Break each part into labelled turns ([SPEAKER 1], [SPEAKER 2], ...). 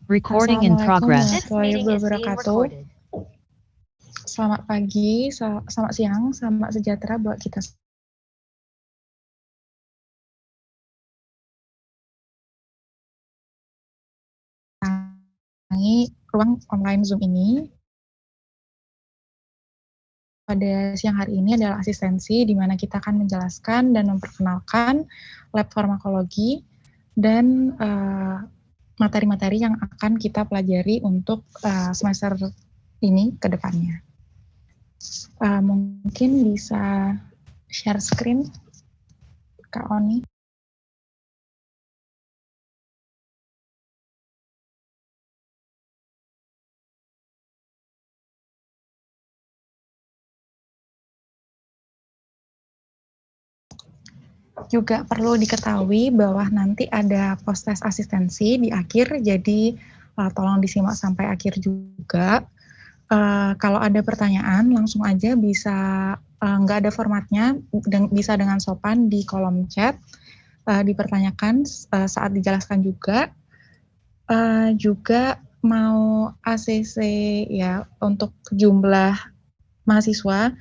[SPEAKER 1] Recording in
[SPEAKER 2] Assalamualaikum
[SPEAKER 1] progress.
[SPEAKER 2] warahmatullahi wabarakatuh. Selamat pagi, selamat siang, selamat sejahtera buat kita. Ruang online Zoom ini. Pada siang hari ini adalah asistensi, di mana kita akan menjelaskan dan memperkenalkan lab farmakologi dan materi-materi yang akan kita pelajari untuk semester ini ke depannya. Mungkin bisa share screen, Kak Oni. Juga perlu diketahui bahwa nanti ada post-test asistensi di akhir, jadi tolong disimak sampai akhir juga. Kalau ada pertanyaan, langsung aja bisa, nggak ada formatnya, bisa dengan sopan di kolom chat, dipertanyakan saat dijelaskan juga. Juga mau ACC ya, untuk jumlah mahasiswa,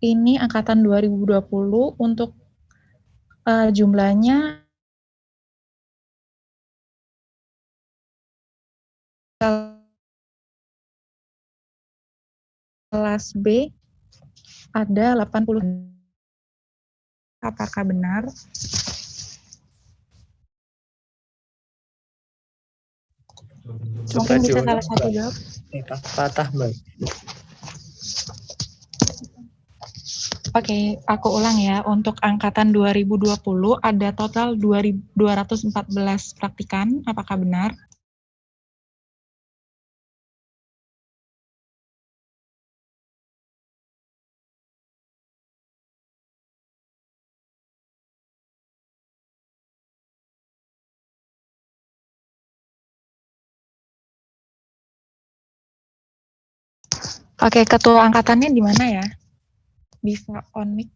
[SPEAKER 2] ini angkatan 2020 untuk jumlahnya kelas B ada 80. Apakah benar?
[SPEAKER 3] Coba
[SPEAKER 2] Mungkin bisa
[SPEAKER 3] diulang,
[SPEAKER 2] salah satu jawab.
[SPEAKER 3] patah Mbak.
[SPEAKER 2] Oke, aku ulang ya. Untuk angkatan 2020 ada total 214 praktikan. Apakah benar? Oke, ketua angkatannya di mana ya? Bisa on mic.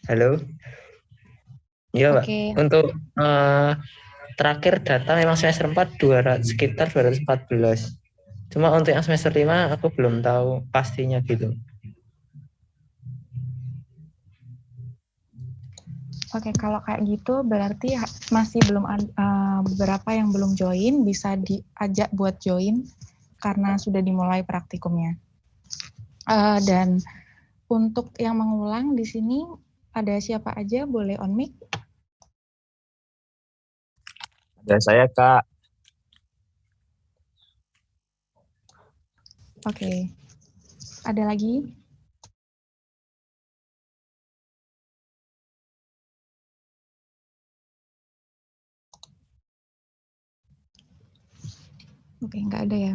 [SPEAKER 3] Halo. Iya, Pak.
[SPEAKER 2] Oke.
[SPEAKER 3] Untuk terakhir data memang semester 4 sekitar 214. Cuma untuk yang semester 5 aku belum tahu pastinya gitu.
[SPEAKER 2] Oke, kalau kayak gitu berarti masih belum beberapa yang belum join, bisa diajak buat join karena sudah dimulai praktikumnya. Dan untuk yang mengulang di sini ada siapa aja, boleh on mic?
[SPEAKER 4] Ada saya, Kak.
[SPEAKER 2] Oke. Ada lagi? Oke, nggak ada ya.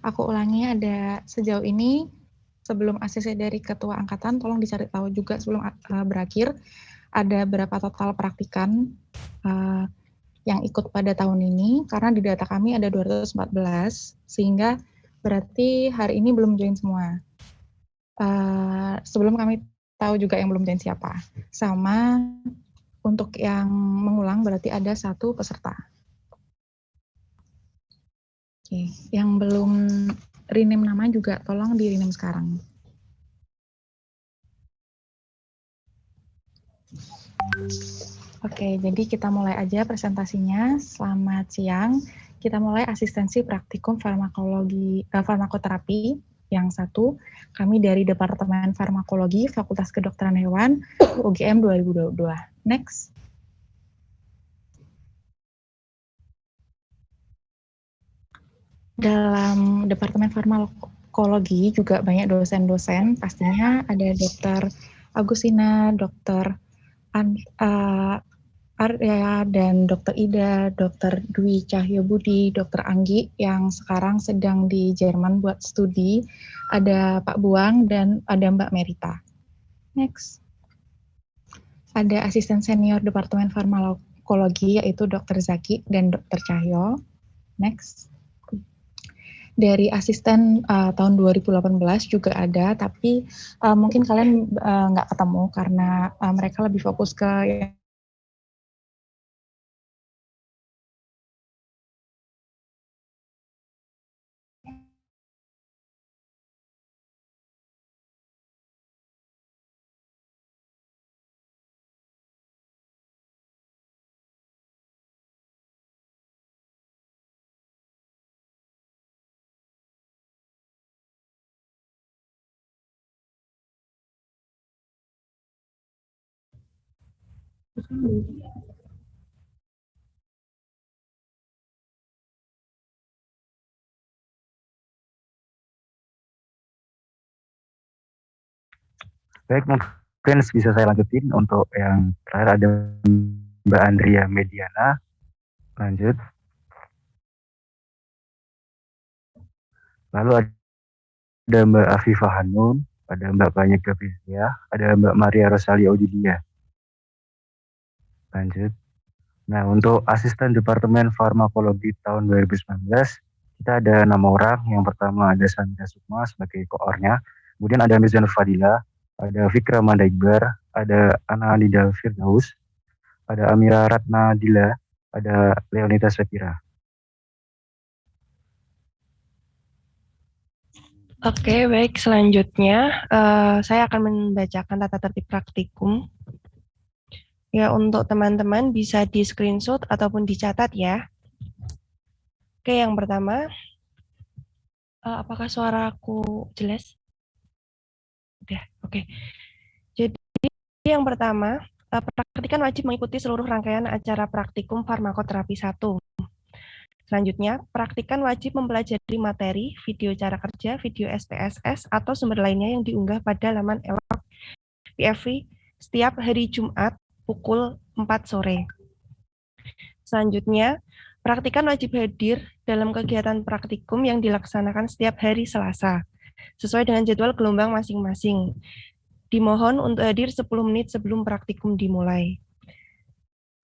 [SPEAKER 2] Aku ulangi, ada sejauh ini sebelum ACC dari ketua angkatan, tolong dicari tahu juga sebelum berakhir, ada berapa total praktikan yang ikut pada tahun ini, karena di data kami ada 214, sehingga berarti hari ini belum join semua. Sebelum kami tahu juga yang belum join siapa. Sama untuk yang mengulang berarti ada 1 peserta. Oke, yang belum rename nama juga tolong di rename sekarang. Oke, jadi kita mulai aja presentasinya. Selamat siang. Kita mulai asistensi praktikum farmakoterapi yang 1. Kami dari Departemen Farmakologi Fakultas Kedokteran Hewan UGM 2022. Next. Dalam Departemen Farmakologi juga banyak dosen-dosen, pastinya ada Dr. Agustina, Dr. Arya, dan Dr. Ida, Dr. Dwi Cahyobudi, Dr. Anggi yang sekarang sedang di Jerman buat studi, ada Pak Buang, dan ada Mbak Merita. Next. Ada asisten senior Departemen Farmakologi yaitu Dr. Zaki dan Dr. Cahyo. Next. Dari asisten tahun 2018 juga ada, tapi mungkin kalian nggak ketemu karena mereka lebih fokus ke
[SPEAKER 1] Baik, mungkin bisa saya lanjutin untuk yang terakhir ada Mbak Andrea Mediana. Lanjut. Lalu ada Mbak Afifah Hanun, ada Mbak Banyak Gabrizia, ada Mbak Maria Rosalia Odilia. Lanjut. Nah, untuk asisten Departemen Farmakologi tahun 2019, kita ada 6 orang. Yang pertama ada Sandra Sukma sebagai koornya, kemudian ada Mizan Fadila, ada Fikra Mandaikbar, ada Ana Anida Firdaus, ada Amira Ratna Dila, ada Leonita Sepira.
[SPEAKER 5] Oke, baik. Selanjutnya, saya akan membacakan tata tertib praktikum. Ya, untuk teman-teman bisa di screenshot ataupun dicatat ya. Oke, yang pertama, apakah suaraku jelas? Udah, oke. Jadi, yang pertama, praktikan wajib mengikuti seluruh rangkaian acara praktikum farmakoterapi 1. Selanjutnya, praktikan wajib mempelajari materi, video cara kerja, video SPSS, atau sumber lainnya yang diunggah pada laman elok PFV setiap hari Jumat pukul 4 sore. Selanjutnya, praktikan wajib hadir dalam kegiatan praktikum yang dilaksanakan setiap hari Selasa, sesuai dengan jadwal gelombang masing-masing. Dimohon untuk hadir 10 menit sebelum praktikum dimulai.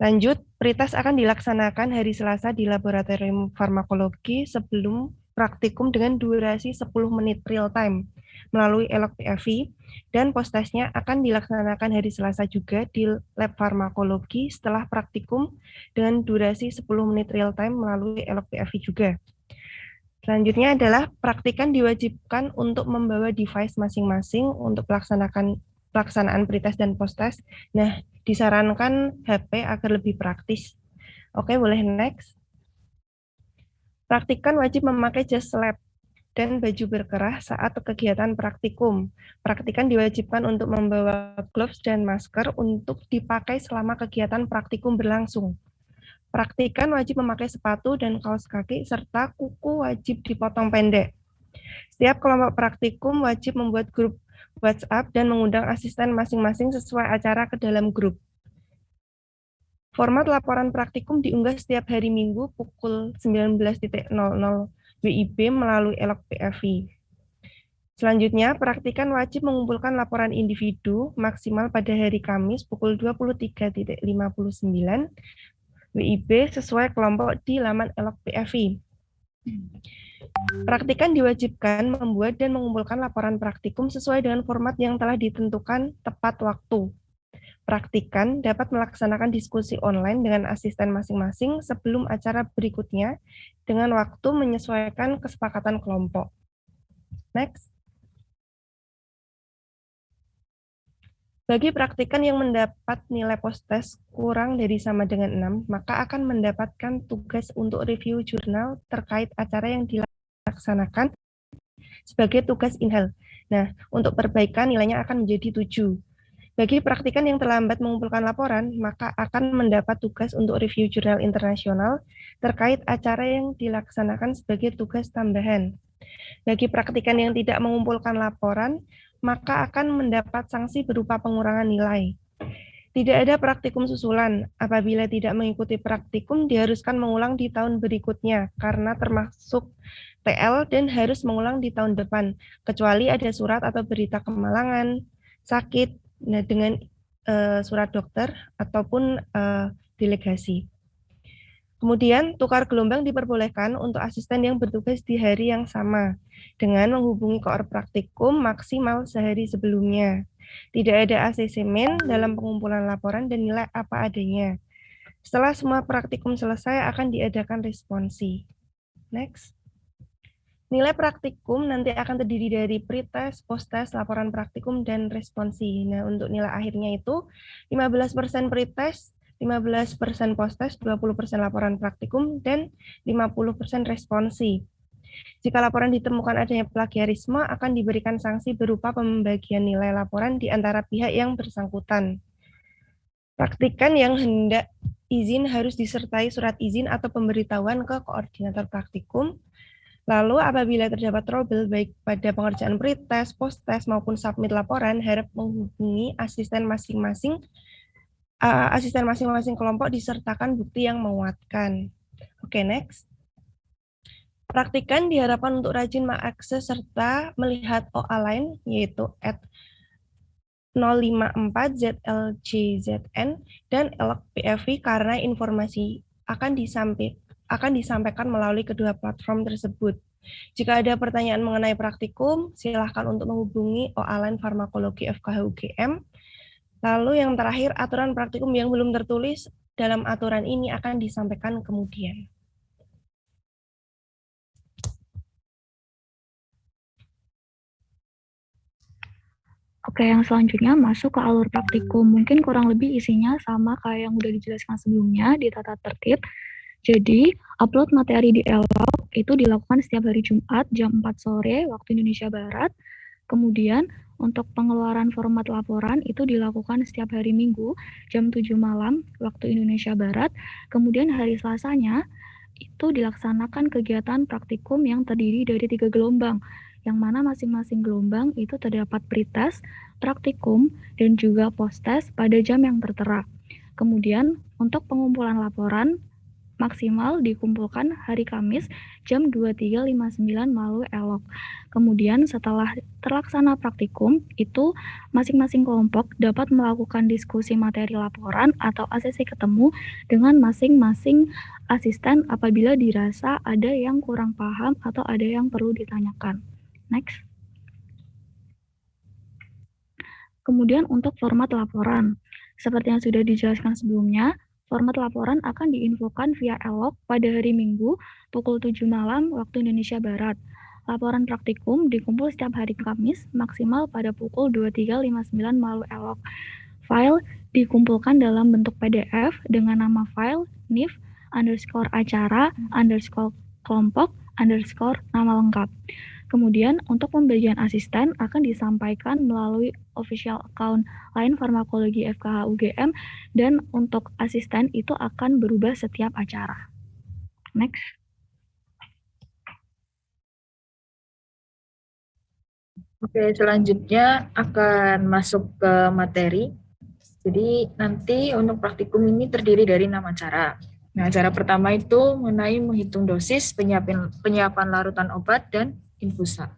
[SPEAKER 5] Lanjut, pretest akan dilaksanakan hari Selasa di Laboratorium Farmakologi sebelum praktikum dengan durasi 10 menit real time melalui elok PFV, dan postesnya akan dilaksanakan hari Selasa juga di Lab Farmakologi setelah praktikum dengan durasi 10 menit real time melalui elok PFV juga. Selanjutnya adalah praktikan diwajibkan untuk membawa device masing-masing untuk pelaksanaan pretest dan posttest. Nah, disarankan HP agar lebih praktis. Oke, boleh next. Praktikan wajib memakai jas lab dan baju berkerah saat kegiatan praktikum. Praktikan diwajibkan untuk membawa gloves dan masker untuk dipakai selama kegiatan praktikum berlangsung. Praktikan wajib memakai sepatu dan kaos kaki serta kuku wajib dipotong pendek. Setiap kelompok praktikum wajib membuat grup WhatsApp dan mengundang asisten masing-masing sesuai acara ke dalam grup. Format laporan praktikum diunggah setiap hari Minggu pukul 19.00 WIB melalui elok PFV. Selanjutnya, praktikan wajib mengumpulkan laporan individu maksimal pada hari Kamis pukul 23.59 WIB sesuai kelompok di laman elok PFV. Praktikan diwajibkan membuat dan mengumpulkan laporan praktikum sesuai dengan format yang telah ditentukan tepat waktu. Praktikan dapat melaksanakan diskusi online dengan asisten masing-masing sebelum acara berikutnya dengan waktu menyesuaikan kesepakatan kelompok. Next. Bagi praktikan yang mendapat nilai posttest kurang dari sama dengan 6, maka akan mendapatkan tugas untuk review jurnal terkait acara yang dilaksanakan sebagai tugas inhal. Nah, untuk perbaikan nilainya akan menjadi 7. Bagi praktikan yang terlambat mengumpulkan laporan, maka akan mendapat tugas untuk review jurnal internasional terkait acara yang dilaksanakan sebagai tugas tambahan. Bagi praktikan yang tidak mengumpulkan laporan, maka akan mendapat sanksi berupa pengurangan nilai. Tidak ada praktikum susulan. Apabila tidak mengikuti praktikum, diharuskan mengulang di tahun berikutnya karena termasuk TL dan harus mengulang di tahun depan, kecuali ada surat atau berita kemalangan, sakit, dengan surat dokter ataupun delegasi. Kemudian, tukar gelombang diperbolehkan untuk asisten yang bertugas di hari yang sama, dengan menghubungi koor praktikum maksimal sehari sebelumnya. Tidak ada ACC min dalam pengumpulan laporan dan nilai apa adanya. Setelah semua praktikum selesai, akan diadakan responsi. Next. Nilai praktikum nanti akan terdiri dari pretest, posttest, laporan praktikum, dan responsi. Nah, untuk nilai akhirnya itu 15% pretest, 15% posttest, 20% laporan praktikum, dan 50% responsi. Jika laporan ditemukan adanya plagiarisme, akan diberikan sanksi berupa pembagian nilai laporan di antara pihak yang bersangkutan. Praktikan yang hendak izin harus disertai surat izin atau pemberitahuan ke koordinator praktikum. Lalu apabila terdapat trouble baik pada pengerjaan pretest, post-test maupun submit laporan, harap menghubungi asisten masing-masing kelompok disertakan bukti yang menguatkan. Oke, next. Praktikan diharapkan untuk rajin mengakses serta melihat OA lain, yaitu @054 ZLJZN dan ELOC PFV karena informasi akan disampaikan melalui kedua platform tersebut. Jika ada pertanyaan mengenai praktikum, silakan untuk menghubungi OA Line Farmakologi FKH UGM. Lalu yang terakhir, aturan praktikum yang belum tertulis dalam aturan ini akan disampaikan kemudian.
[SPEAKER 6] Oke, yang selanjutnya masuk ke alur praktikum. Mungkin kurang lebih isinya sama kayak yang udah dijelaskan sebelumnya di tata tertib. Jadi, upload materi di ELOC itu dilakukan setiap hari Jumat jam 4 sore waktu Indonesia Barat. Kemudian, untuk pengeluaran format laporan itu dilakukan setiap hari Minggu jam 7 malam waktu Indonesia Barat. Kemudian hari Selasanya itu dilaksanakan kegiatan praktikum yang terdiri dari 3 gelombang, yang mana masing-masing gelombang itu terdapat pretest, praktikum, dan juga post-test pada jam yang tertera. Kemudian, untuk pengumpulan laporan maksimal dikumpulkan hari Kamis jam 23.59 melalui ELOC. Kemudian setelah terlaksana praktikum, itu masing-masing kelompok dapat melakukan diskusi materi laporan atau ACC ketemu dengan masing-masing asisten apabila dirasa ada yang kurang paham atau ada yang perlu ditanyakan. Next. Kemudian untuk format laporan, seperti yang sudah dijelaskan sebelumnya, format laporan akan diinfokan via ELOC pada hari Minggu pukul 7 malam waktu Indonesia Barat. Laporan praktikum dikumpul setiap hari Kamis maksimal pada pukul 23.59 melalui ELOC. File dikumpulkan dalam bentuk PDF dengan nama file NIF_acara_kelompok_nama lengkap. Kemudian untuk pembagian asisten akan disampaikan melalui official account Line Farmakologi FKH UGM dan untuk asisten itu akan berubah setiap acara. Next.
[SPEAKER 7] Oke, selanjutnya akan masuk ke materi. Jadi nanti untuk praktikum ini terdiri dari 6 acara. Nah, acara pertama itu mengenai menghitung dosis, penyiapan larutan obat, dan infusa.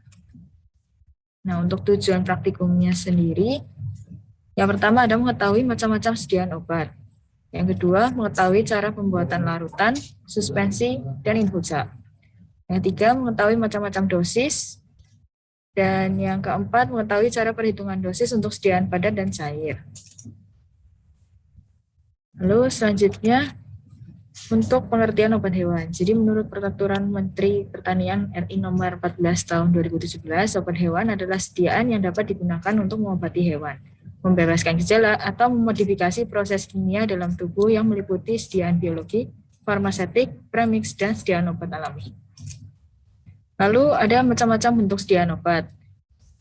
[SPEAKER 7] Nah, untuk tujuan praktikumnya sendiri, yang pertama ada mengetahui macam-macam sediaan obat. Yang kedua, mengetahui cara pembuatan larutan, suspensi, dan infusa. Yang ketiga, mengetahui macam-macam dosis. Dan yang keempat, mengetahui cara perhitungan dosis untuk sediaan padat dan cair. Lalu selanjutnya, untuk pengertian obat hewan. Jadi menurut Peraturan Menteri Pertanian RI nomor 14 tahun 2017, obat hewan adalah sediaan yang dapat digunakan untuk mengobati hewan, membebaskan gejala, atau memodifikasi proses kimia dalam tubuh yang meliputi sediaan biologi, farmasetik, premix, dan sediaan obat alami. Lalu ada macam-macam bentuk sediaan obat.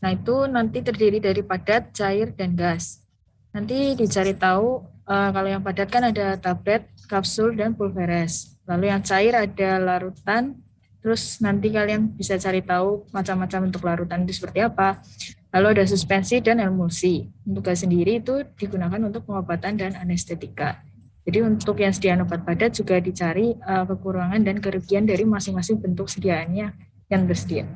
[SPEAKER 7] Nah, itu nanti terdiri dari padat, cair, dan gas. Nanti dicari tahu, kalau yang padat kan ada tablet, kapsul, dan pulveres. Lalu yang cair ada larutan, terus nanti kalian bisa cari tahu macam-macam bentuk larutan itu seperti apa. Lalu ada suspensi dan emulsi. Untuk gas sendiri itu digunakan untuk pengobatan dan anestetika. Jadi untuk yang sediaan obat padat juga dicari kekurangan dan kerugian dari masing-masing bentuk sediaannya yang tersedia.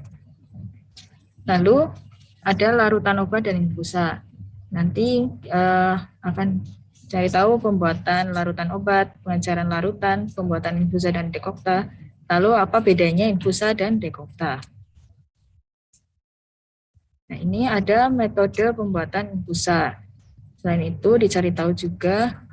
[SPEAKER 7] Lalu ada larutan obat dan infusa. Nanti akan cari tahu pembuatan larutan obat, pengecaran larutan, pembuatan infusa dan dekokta. Lalu apa bedanya infusa dan dekokta? Nah, ini ada metode pembuatan infusa. Selain itu dicari tahu juga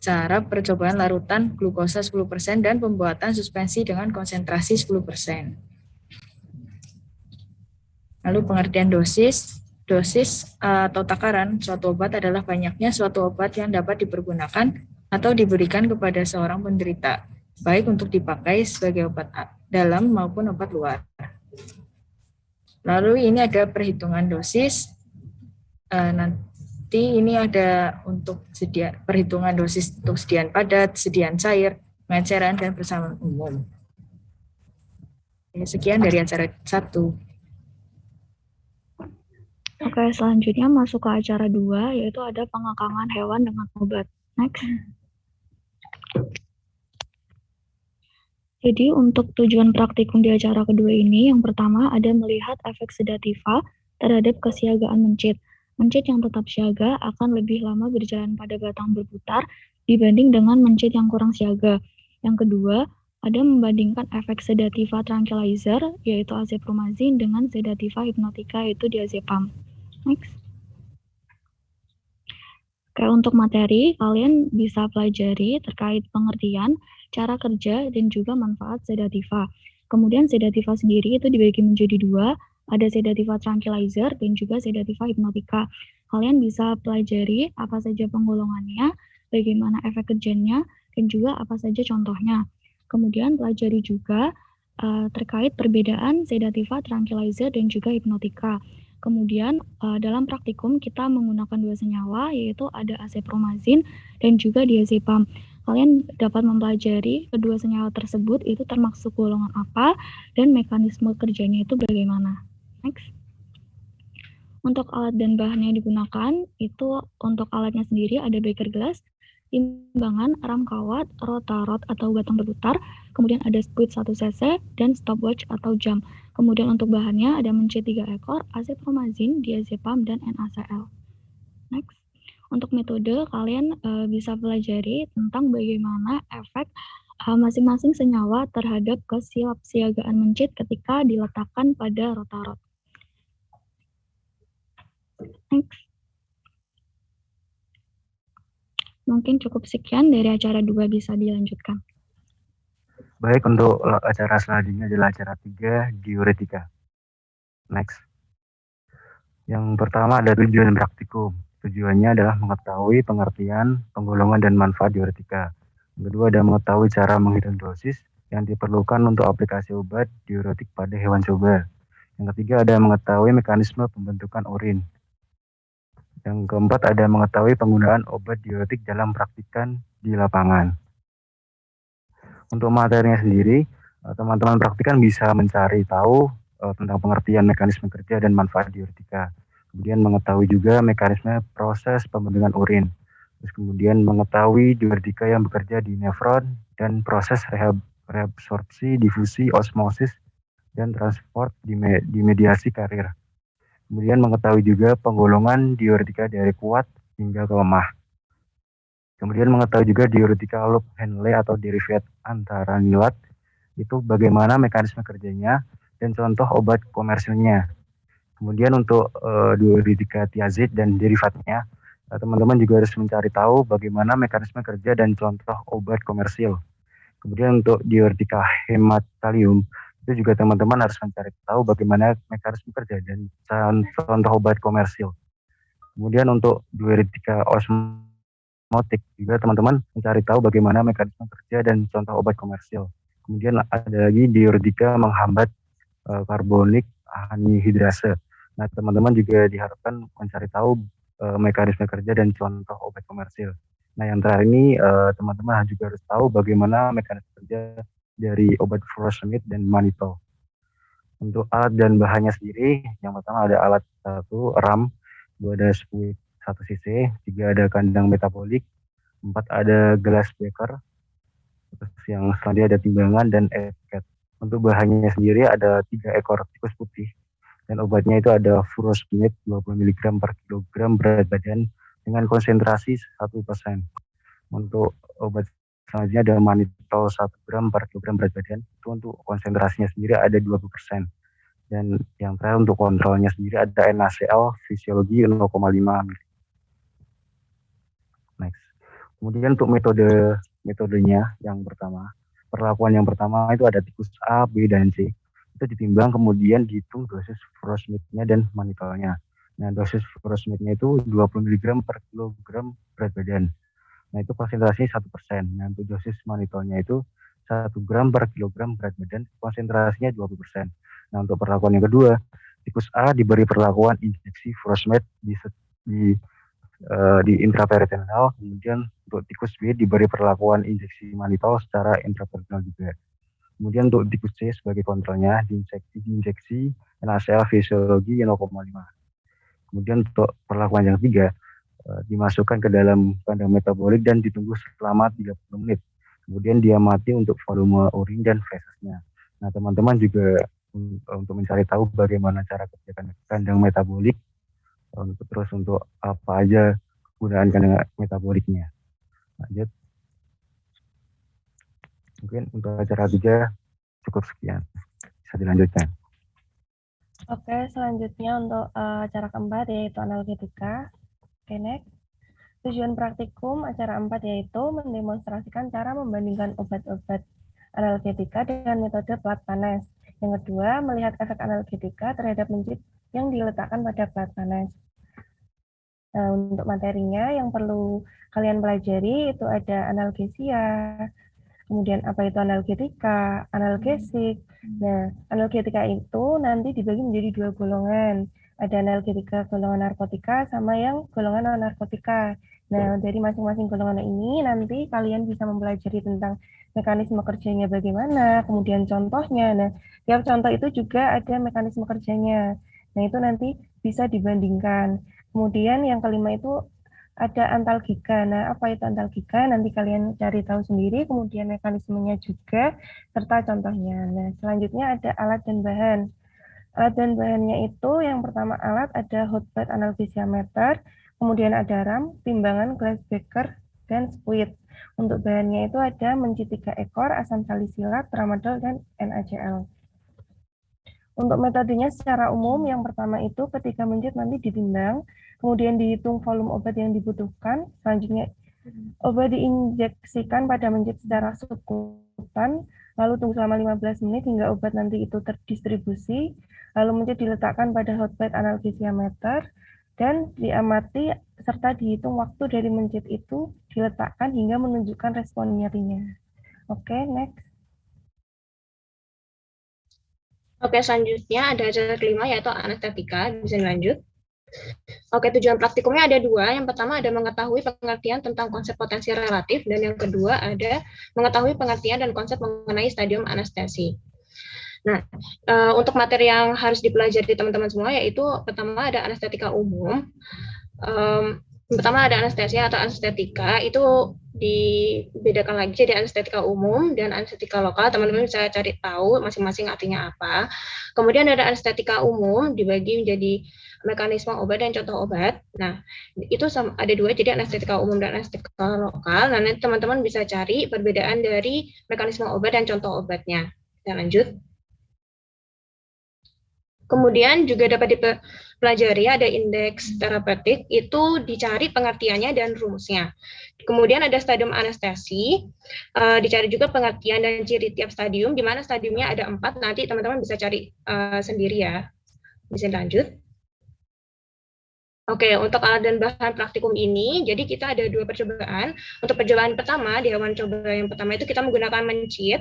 [SPEAKER 7] cara percobaan larutan glukosa 10% dan pembuatan suspensi dengan konsentrasi 10%. Lalu pengertian dosis. Dosis atau takaran suatu obat adalah banyaknya suatu obat yang dapat dipergunakan atau diberikan kepada seorang penderita, baik untuk dipakai sebagai obat dalam maupun obat luar. Lalu ini ada perhitungan dosis. T ini ada untuk perhitungan dosis untuk sediaan padat, sediaan cair, pengeceran, dan persamaan umum. Sekian dari acara 1.
[SPEAKER 6] Oke, selanjutnya masuk ke acara 2, yaitu ada pengekangan hewan dengan obat. Next. Jadi untuk tujuan praktikum di acara kedua ini, yang pertama ada melihat efek sedativa terhadap kesiagaan mencit. Mencit yang tetap siaga akan lebih lama berjalan pada batang berputar dibanding dengan mencit yang kurang siaga. Yang kedua, ada membandingkan efek sedativa tranquilizer, yaitu azepromazin, dengan sedativa hipnotika, yaitu diazepam. Next. Oke, untuk materi, kalian bisa pelajari terkait pengertian, cara kerja, dan juga manfaat sedativa. Kemudian sedativa sendiri itu dibagi menjadi 2, ada sedativa tranquilizer dan juga sedativa hipnotika. Kalian bisa pelajari apa saja penggolongannya, bagaimana efek kerjanya, dan juga apa saja contohnya. Kemudian pelajari juga terkait perbedaan sedativa tranquilizer dan juga hipnotika. Kemudian dalam praktikum kita menggunakan 2 senyawa, yaitu ada azepromazin dan juga diazepam. Kalian dapat mempelajari kedua senyawa tersebut itu termasuk golongan apa dan mekanisme kerjanya itu bagaimana. Next. Untuk alat dan bahan yang digunakan, itu untuk alatnya sendiri ada beker gelas, timbangan, ram kawat, rotarot atau batang berputar, kemudian ada squid 1 cc, dan stopwatch atau jam. Kemudian untuk bahannya ada mencit 3 ekor, azepromazin, diazepam, dan NaCl. Next. Untuk metode, kalian bisa pelajari tentang bagaimana efek masing-masing senyawa terhadap kesiapsiagaan mencit ketika diletakkan pada rotarot. Next. Mungkin cukup sekian dari acara 2, bisa dilanjutkan.
[SPEAKER 1] Baik, untuk acara selanjutnya adalah acara 3, diuretika. Next. Yang pertama ada tujuan praktikum. Tujuannya adalah mengetahui pengertian, penggolongan, dan manfaat diuretika. Yang kedua ada mengetahui cara menghitung dosis yang diperlukan untuk aplikasi obat diuretik pada hewan coba. Yang ketiga ada mengetahui mekanisme pembentukan urin. Yang keempat ada mengetahui penggunaan obat diuretik dalam praktikan di lapangan. Untuk materinya sendiri, teman-teman praktikan bisa mencari tahu tentang pengertian mekanisme kerja dan manfaat diuretika. Kemudian mengetahui juga mekanisme proses pembentukan urin. Terus kemudian mengetahui diuretika yang bekerja di nefron dan proses reabsorpsi, difusi, osmosis, dan transport di mediasi karir. Kemudian mengetahui juga penggolongan diuretika dari kuat hingga ke lemah. Kemudian mengetahui juga diuretika loop Henle atau derivat antara nilat, itu bagaimana mekanisme kerjanya dan contoh obat komersilnya. Kemudian untuk diuretika tiazid dan derivatnya, teman-teman juga harus mencari tahu bagaimana mekanisme kerja dan contoh obat komersil. Kemudian untuk diuretika hematalium, itu juga teman-teman harus mencari tahu bagaimana mekanisme kerja dan contoh obat komersil. Kemudian untuk diuretika osmotik juga teman-teman mencari tahu bagaimana mekanisme kerja dan contoh obat komersil. Kemudian ada lagi diuretika menghambat karbonik anhidrase. Nah, teman-teman juga diharapkan mencari tahu mekanisme kerja dan contoh obat komersil. Nah, yang terakhir ini teman-teman juga harus tahu bagaimana mekanisme kerja dari obat furosemid dan mannitol. Untuk alat dan bahannya sendiri, yang pertama ada alat 1 ram, 2 ada squid 1 cc, 3 ada kandang metabolik, 4 ada gelas beker, terus yang selanjutnya ada timbangan dan etiket. Untuk bahannya sendiri ada 3 ekor tikus putih, dan obatnya itu ada furosemid 20 mg per kilogram berat badan dengan konsentrasi 1%. Untuk obat selanjutnya ada mannitol 1 gram per kilogram berat badan, itu untuk konsentrasinya sendiri ada 20%. Dan yang terakhir untuk kontrolnya sendiri ada NaCl fisiologi 0,5 ml. Next. Kemudian untuk metodenya yang pertama, perlakuan yang pertama itu ada tikus A, B, dan C. Itu ditimbang kemudian dihitung dosis furosemidnya dan mannitolnya. Nah, dosis furosemidnya itu 20 mg per kilogram berat badan. Nah, itu konsentrasinya 1%. Nah, untuk dosis mannitolnya itu 1 gram per kilogram berat badan, konsentrasinya 20%. Nah, untuk perlakuan yang kedua, tikus A diberi perlakuan injeksi furosemid di di intraperitoneal. Kemudian untuk tikus B diberi perlakuan injeksi mannitol secara intraperitoneal juga. Kemudian untuk tikus C sebagai kontrolnya diinjeksi NaCl fisiologi 0,5. Kemudian untuk perlakuan yang ketiga, dimasukkan ke dalam kandang metabolik dan ditunggu selama 30 menit. Kemudian dia mati untuk volume urin dan fesesnya. Nah, teman-teman juga untuk mencari tahu bagaimana cara kerja kandang metabolik, terus untuk apa aja kegunaan kandang metaboliknya. Lanjut. Mungkin untuk acara 3 cukup sekian. Bisa dilanjutkan.
[SPEAKER 5] Oke, selanjutnya untuk acara keempat yaitu analgetika. Oke, next. Tujuan praktikum acara 4 yaitu mendemonstrasikan cara membandingkan obat-obat analgetika dengan metode plat panas. Yang kedua, melihat efek analgetika terhadap mencit yang diletakkan pada plat panas. Nah, untuk materinya yang perlu kalian pelajari itu ada analgesia, kemudian apa itu analgetika, analgesik. Nah, analgetika itu nanti dibagi menjadi 2 golongan. Ada analgetika golongan narkotika sama yang golongan non-narkotika. Nah, dari masing-masing golongan ini nanti kalian bisa mempelajari tentang mekanisme kerjanya bagaimana, kemudian contohnya. Nah, tiap contoh itu juga ada mekanisme kerjanya. Nah, itu nanti bisa dibandingkan. Kemudian yang kelima itu ada antalgika. Nah, apa itu antalgika? Nanti kalian cari tahu sendiri, kemudian mekanismenya juga, serta contohnya. Nah, selanjutnya ada alat dan bahan. Alat dan bahannya itu, yang pertama alat ada hotbed analgesiameter, kemudian ada ram, timbangan, glass beaker, dan squid. Untuk bahannya itu ada mencit 3 ekor, asam salisilat, tramadol, dan NaCl. Untuk metodenya secara umum, yang pertama itu ketika mencit nanti ditimbang, kemudian dihitung volume obat yang dibutuhkan, selanjutnya obat diinjeksikan pada mencit secara subkutan, lalu tunggu selama 15 menit hingga obat nanti itu terdistribusi, lalu mencit diletakkan pada hotbed analgesiameter, dan diamati serta dihitung waktu dari mencit itu diletakkan hingga menunjukkan respon nyerinya. Oke, next.
[SPEAKER 8] Oke, selanjutnya ada acara kelima yaitu anestetika. Bisa dilanjut. Oke, tujuan praktikumnya ada 2. Yang pertama ada mengetahui pengertian tentang konsep potensi relatif, dan yang kedua ada mengetahui pengertian dan konsep mengenai stadium anestesi. Nah, untuk materi yang harus dipelajari teman-teman semua yaitu pertama ada anestetika umum. Pertama ada anestesia atau anestetika, itu dibedakan lagi jadi anestetika umum dan anestetika lokal. Teman-teman bisa cari tahu masing-masing artinya apa. Kemudian ada anestetika umum dibagi menjadi mekanisme obat dan contoh obat. Nah, itu ada 2, jadi anestetika umum dan anestetika lokal. Nah, nanti teman-teman bisa cari perbedaan dari mekanisme obat dan contoh obatnya. Kita lanjut. Kemudian juga dapat dipelajari ada indeks terapeutik, itu dicari pengertiannya dan rumusnya. Kemudian ada stadium anestesi, dicari juga pengertian dan ciri tiap stadium, di mana stadiumnya ada 4, nanti teman-teman bisa cari sendiri ya. Bisa lanjut. Oke, untuk alat dan bahan praktikum ini, jadi kita ada 2 percobaan. Untuk percobaan pertama, di hewan coba yang pertama itu kita menggunakan mencit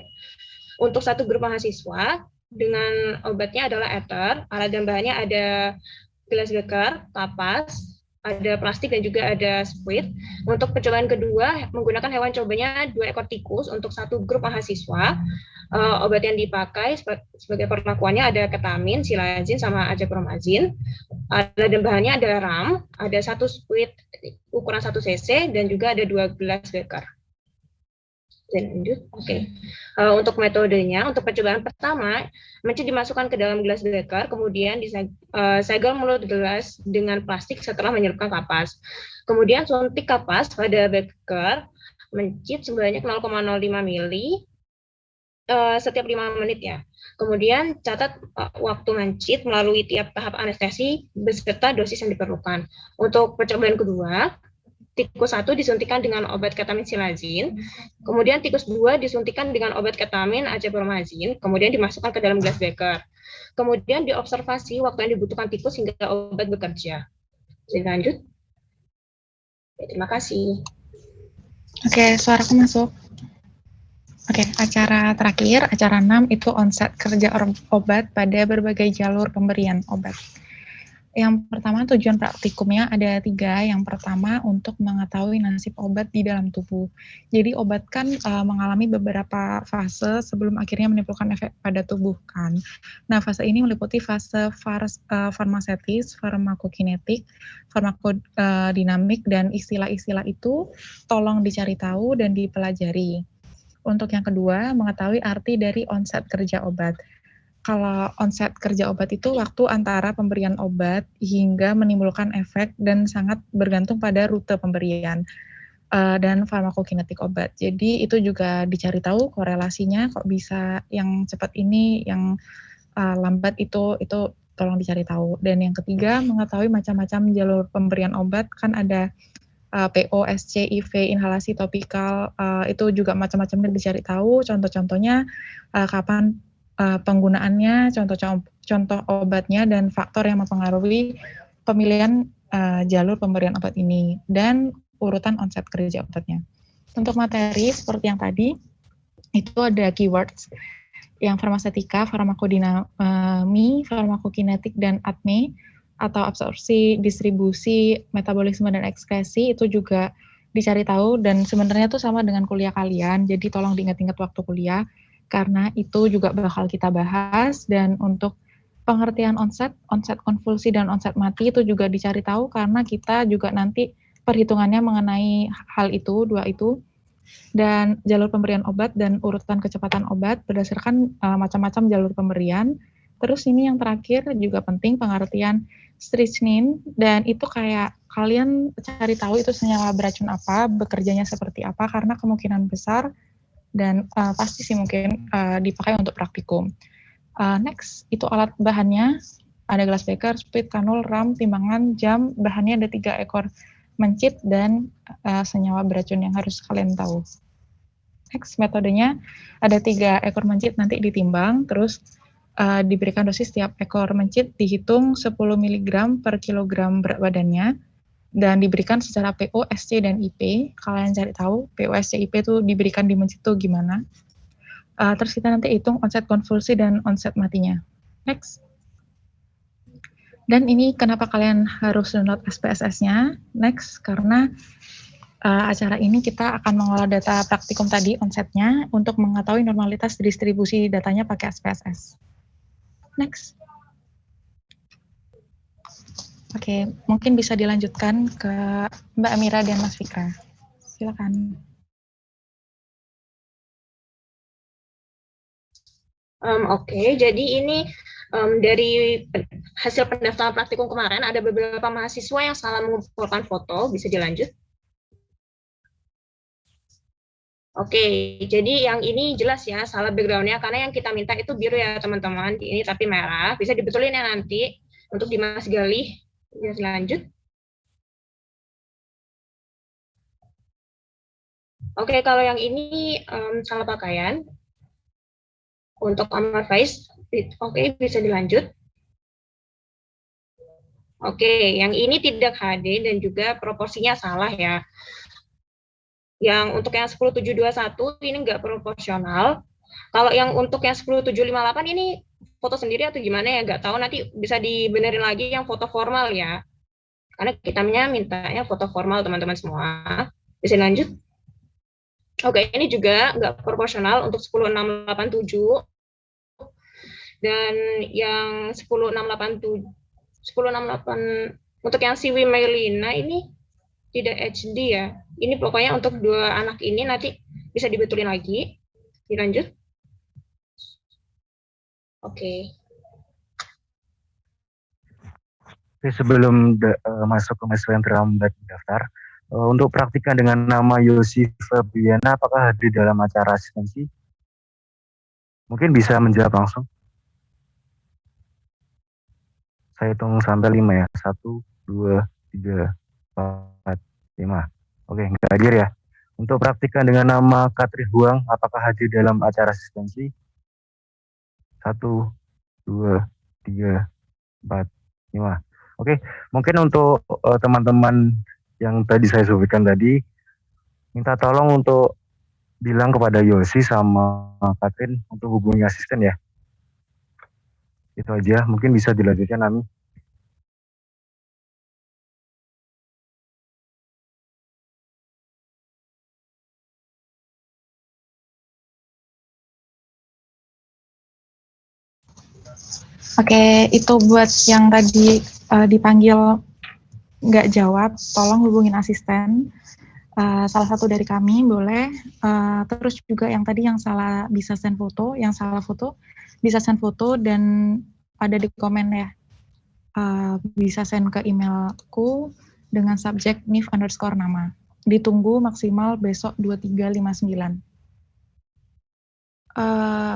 [SPEAKER 8] untuk 1 grup mahasiswa, dengan obatnya adalah ether, alat dan bahannya ada glass beaker, kapas, ada plastik dan juga ada squid. Untuk percobaan kedua menggunakan hewan cobanya 2 ekor tikus untuk 1 grup mahasiswa. Obat yang dipakai sebagai perlakuannya ada ketamin, silazin, sama azapromazin. Alat dan bahannya ada ram, ada 1 squid ukuran 1 cc dan juga ada 2 glass beaker. Lanjut. Oke. Untuk metodenya, untuk percobaan pertama, mencit dimasukkan ke dalam gelas beaker, kemudian disegel mulut gelas dengan plastik setelah menyelupkan kapas. Kemudian suntik kapas pada beaker, mencit sebanyak 0,05 ml setiap 5 menit ya. Kemudian catat waktu mencit melalui tiap tahap anestesi beserta dosis yang diperlukan. Untuk percobaan kedua, tikus 1 disuntikan dengan obat ketamin silazin, kemudian tikus 2 disuntikan dengan obat ketamin azapromazin, kemudian dimasukkan ke dalam gelas beaker. Kemudian diobservasi waktu yang dibutuhkan tikus hingga obat bekerja. Jadi lanjut. Oke, terima kasih.
[SPEAKER 2] Oke, suaraku masuk. Oke, acara terakhir, acara 6 itu onset kerja obat pada berbagai jalur pemberian obat. Yang pertama, tujuan praktikumnya ada 3. Yang pertama, untuk mengetahui nasib obat di dalam tubuh. Jadi obat kan mengalami beberapa fase sebelum akhirnya menimbulkan efek pada tubuh kan. Nah, fase ini meliputi fase farmasetis, farmakokinetik, farmakodinamik, dan istilah-istilah itu tolong dicari tahu dan dipelajari. Untuk yang kedua, mengetahui arti dari onset kerja obat. Kalau onset kerja obat itu waktu antara pemberian obat hingga menimbulkan efek dan sangat bergantung pada rute pemberian dan farmakokinetik obat. Jadi itu juga dicari tahu korelasinya, kok bisa yang cepat ini, yang lambat itu tolong dicari tahu. Dan yang ketiga, mengetahui macam-macam jalur pemberian obat, kan ada PO, SC, IV, inhalasi topikal, itu juga macam-macamnya dicari tahu, contoh-contohnya kapan penggunaannya, contoh obatnya, dan faktor yang mempengaruhi pemilihan jalur pemberian obat ini, dan urutan onset kerja obatnya. Untuk materi, seperti yang tadi, itu ada keywords, yang farmasetika, farmakodinami, farmakokinetik, dan ADME, atau absorpsi, distribusi, metabolisme, dan ekskresi, itu juga dicari tahu, dan sebenarnya itu sama dengan kuliah kalian, jadi tolong diingat-ingat waktu kuliah, karena itu juga bakal kita bahas. Dan untuk pengertian onset konvulsi, dan onset mati itu juga dicari tahu, karena kita juga nanti perhitungannya mengenai hal itu, 2 itu. Dan jalur pemberian obat dan urutan kecepatan obat berdasarkan macam-macam jalur pemberian. Terus ini yang terakhir juga penting, pengertian strychnine, dan itu kayak kalian cari tahu itu senyawa beracun apa, bekerjanya seperti apa, karena kemungkinan besar dan pasti sih mungkin dipakai untuk praktikum. Next, itu alat bahannya, ada gelas beker, sprit, kanul, ram, timbangan, jam, bahannya ada 3 ekor mencit, dan senyawa beracun yang harus kalian tahu. Next, metodenya ada 3 ekor mencit nanti ditimbang, terus diberikan dosis setiap ekor mencit, dihitung 10 mg per kilogram berat badannya, dan diberikan secara PO, SC, dan IP. Kalian cari tahu PO, SC, IP itu diberikan di mencit itu gimana. Terus kita nanti hitung onset konvulsi dan onset matinya. Next. Dan ini kenapa kalian harus download SPSS-nya? Next, karena acara ini kita akan mengolah data praktikum tadi, onsetnya, untuk mengetahui normalitas distribusi datanya pakai SPSS. Next. Oke, mungkin bisa dilanjutkan ke Mbak Amira dan Mas Fikra. Silakan.
[SPEAKER 8] Oke, jadi ini dari hasil pendaftaran praktikum kemarin ada beberapa mahasiswa yang salah mengumpulkan foto, bisa dilanjut. Oke, jadi yang ini jelas ya salah background-nya, karena yang kita minta itu biru ya teman-teman, ini tapi merah, bisa dibetulin ya nanti untuk di Mas Galih. Bisa lanjut. Oke, kalau yang ini salah pakaian. Untuk Amar Faiz, oke, bisa dilanjut. Oke, yang ini tidak HD dan juga proporsinya salah ya. Yang untuk yang 10721 ini nggak proporsional. Kalau yang untuk yang 10758 ini foto sendiri atau gimana ya, nggak tahu, nanti bisa dibenerin lagi yang foto formal ya. Karena kita mintanya foto formal teman-teman semua. Bisa lanjut. Oke, ini juga nggak proporsional untuk 10687. Dan yang 10687, 10688 untuk yang Siwi Melina ini tidak HD ya. Ini pokoknya untuk 2 anak ini nanti bisa dibetulin lagi. Dilanjut. Oke.
[SPEAKER 1] Oke, sebelum masuk ke mahasiswa yang terlambat mendaftar, untuk praktikan dengan nama Yosi Fabiana, apakah hadir dalam acara asistensi? Mungkin bisa menjawab langsung. Saya hitung sampai 5 ya. 1, 2, 3, 4, 5. Oke, nggak hadir ya. Untuk praktikan dengan nama Katri Huang, apakah hadir dalam acara asistensi? 1, 2, 3, 4, 5. Oke, mungkin untuk teman-teman yang tadi saya sebutkan tadi, minta tolong untuk bilang kepada Yosi sama Katrin untuk hubungi asisten ya. Itu aja, mungkin bisa dilanjutkan Ami.
[SPEAKER 2] Oke, itu buat yang tadi dipanggil nggak jawab, tolong hubungin asisten. Salah satu dari kami boleh. Terus juga yang tadi yang salah bisa send foto, yang salah foto bisa send foto dan ada di komen ya. Bisa send ke emailku dengan subjek NIF_nama. Ditunggu maksimal besok 2359.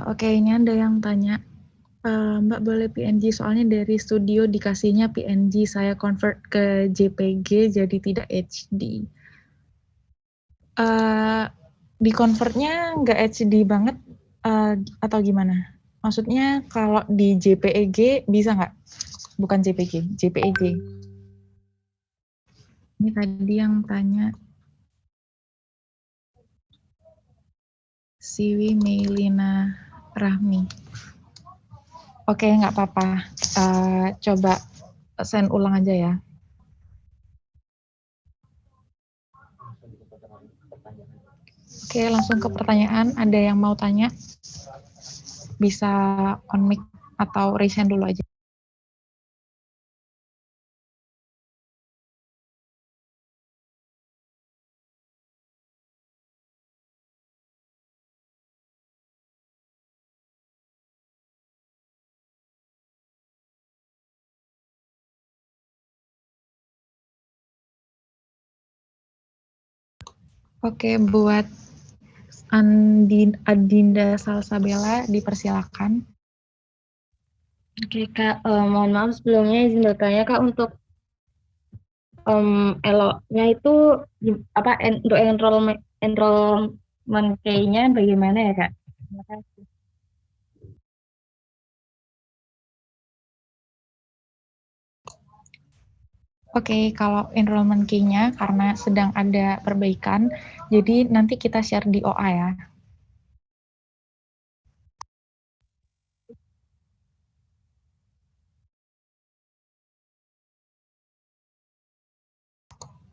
[SPEAKER 2] Oke, ini ada yang tanya. Mbak boleh PNG, soalnya dari studio dikasihnya PNG, saya convert ke JPG jadi tidak HD. Di convertnya nggak HD banget atau gimana? Maksudnya kalau di JPEG bisa nggak? Bukan JPG, JPEG. Ini tadi yang tanya Siwi Meilina Rahmi. Oke, nggak apa-apa. Coba send ulang aja ya. Oke, langsung ke pertanyaan. Ada yang mau tanya? Bisa on mic atau raise hand dulu aja. Oke, buat Adinda Salsabella dipersilakan.
[SPEAKER 9] Oke Kak, mohon maaf sebelumnya izin bertanya Kak, untuk ELO-nya itu apa untuk enrollment key-nya bagaimana ya Kak? Terima kasih.
[SPEAKER 2] Oke, kalau enrollment key-nya karena sedang ada perbaikan, jadi nanti kita share di OA ya.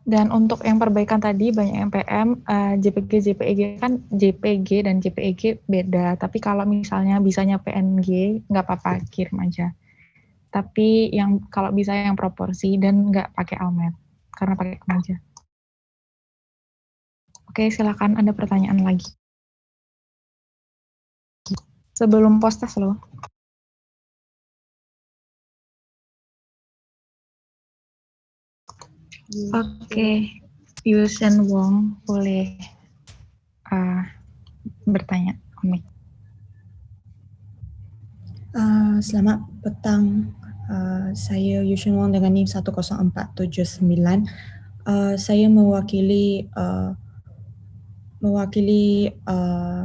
[SPEAKER 2] Dan untuk yang perbaikan tadi banyak yang PM, JPG kan JPG dan JPEG beda. Tapi kalau misalnya bisanya PNG, nggak apa-apa, kirim aja. Tapi yang kalau bisa yang proporsi dan nggak pakai almet, karena pakai kemeja. Oke, silakan ada pertanyaan lagi. Sebelum post test loh. Oke, Yusen Wong boleh bertanya.
[SPEAKER 10] Selamat petang. Saya Yusen Wong dengan NIM 10479. Saya mewakili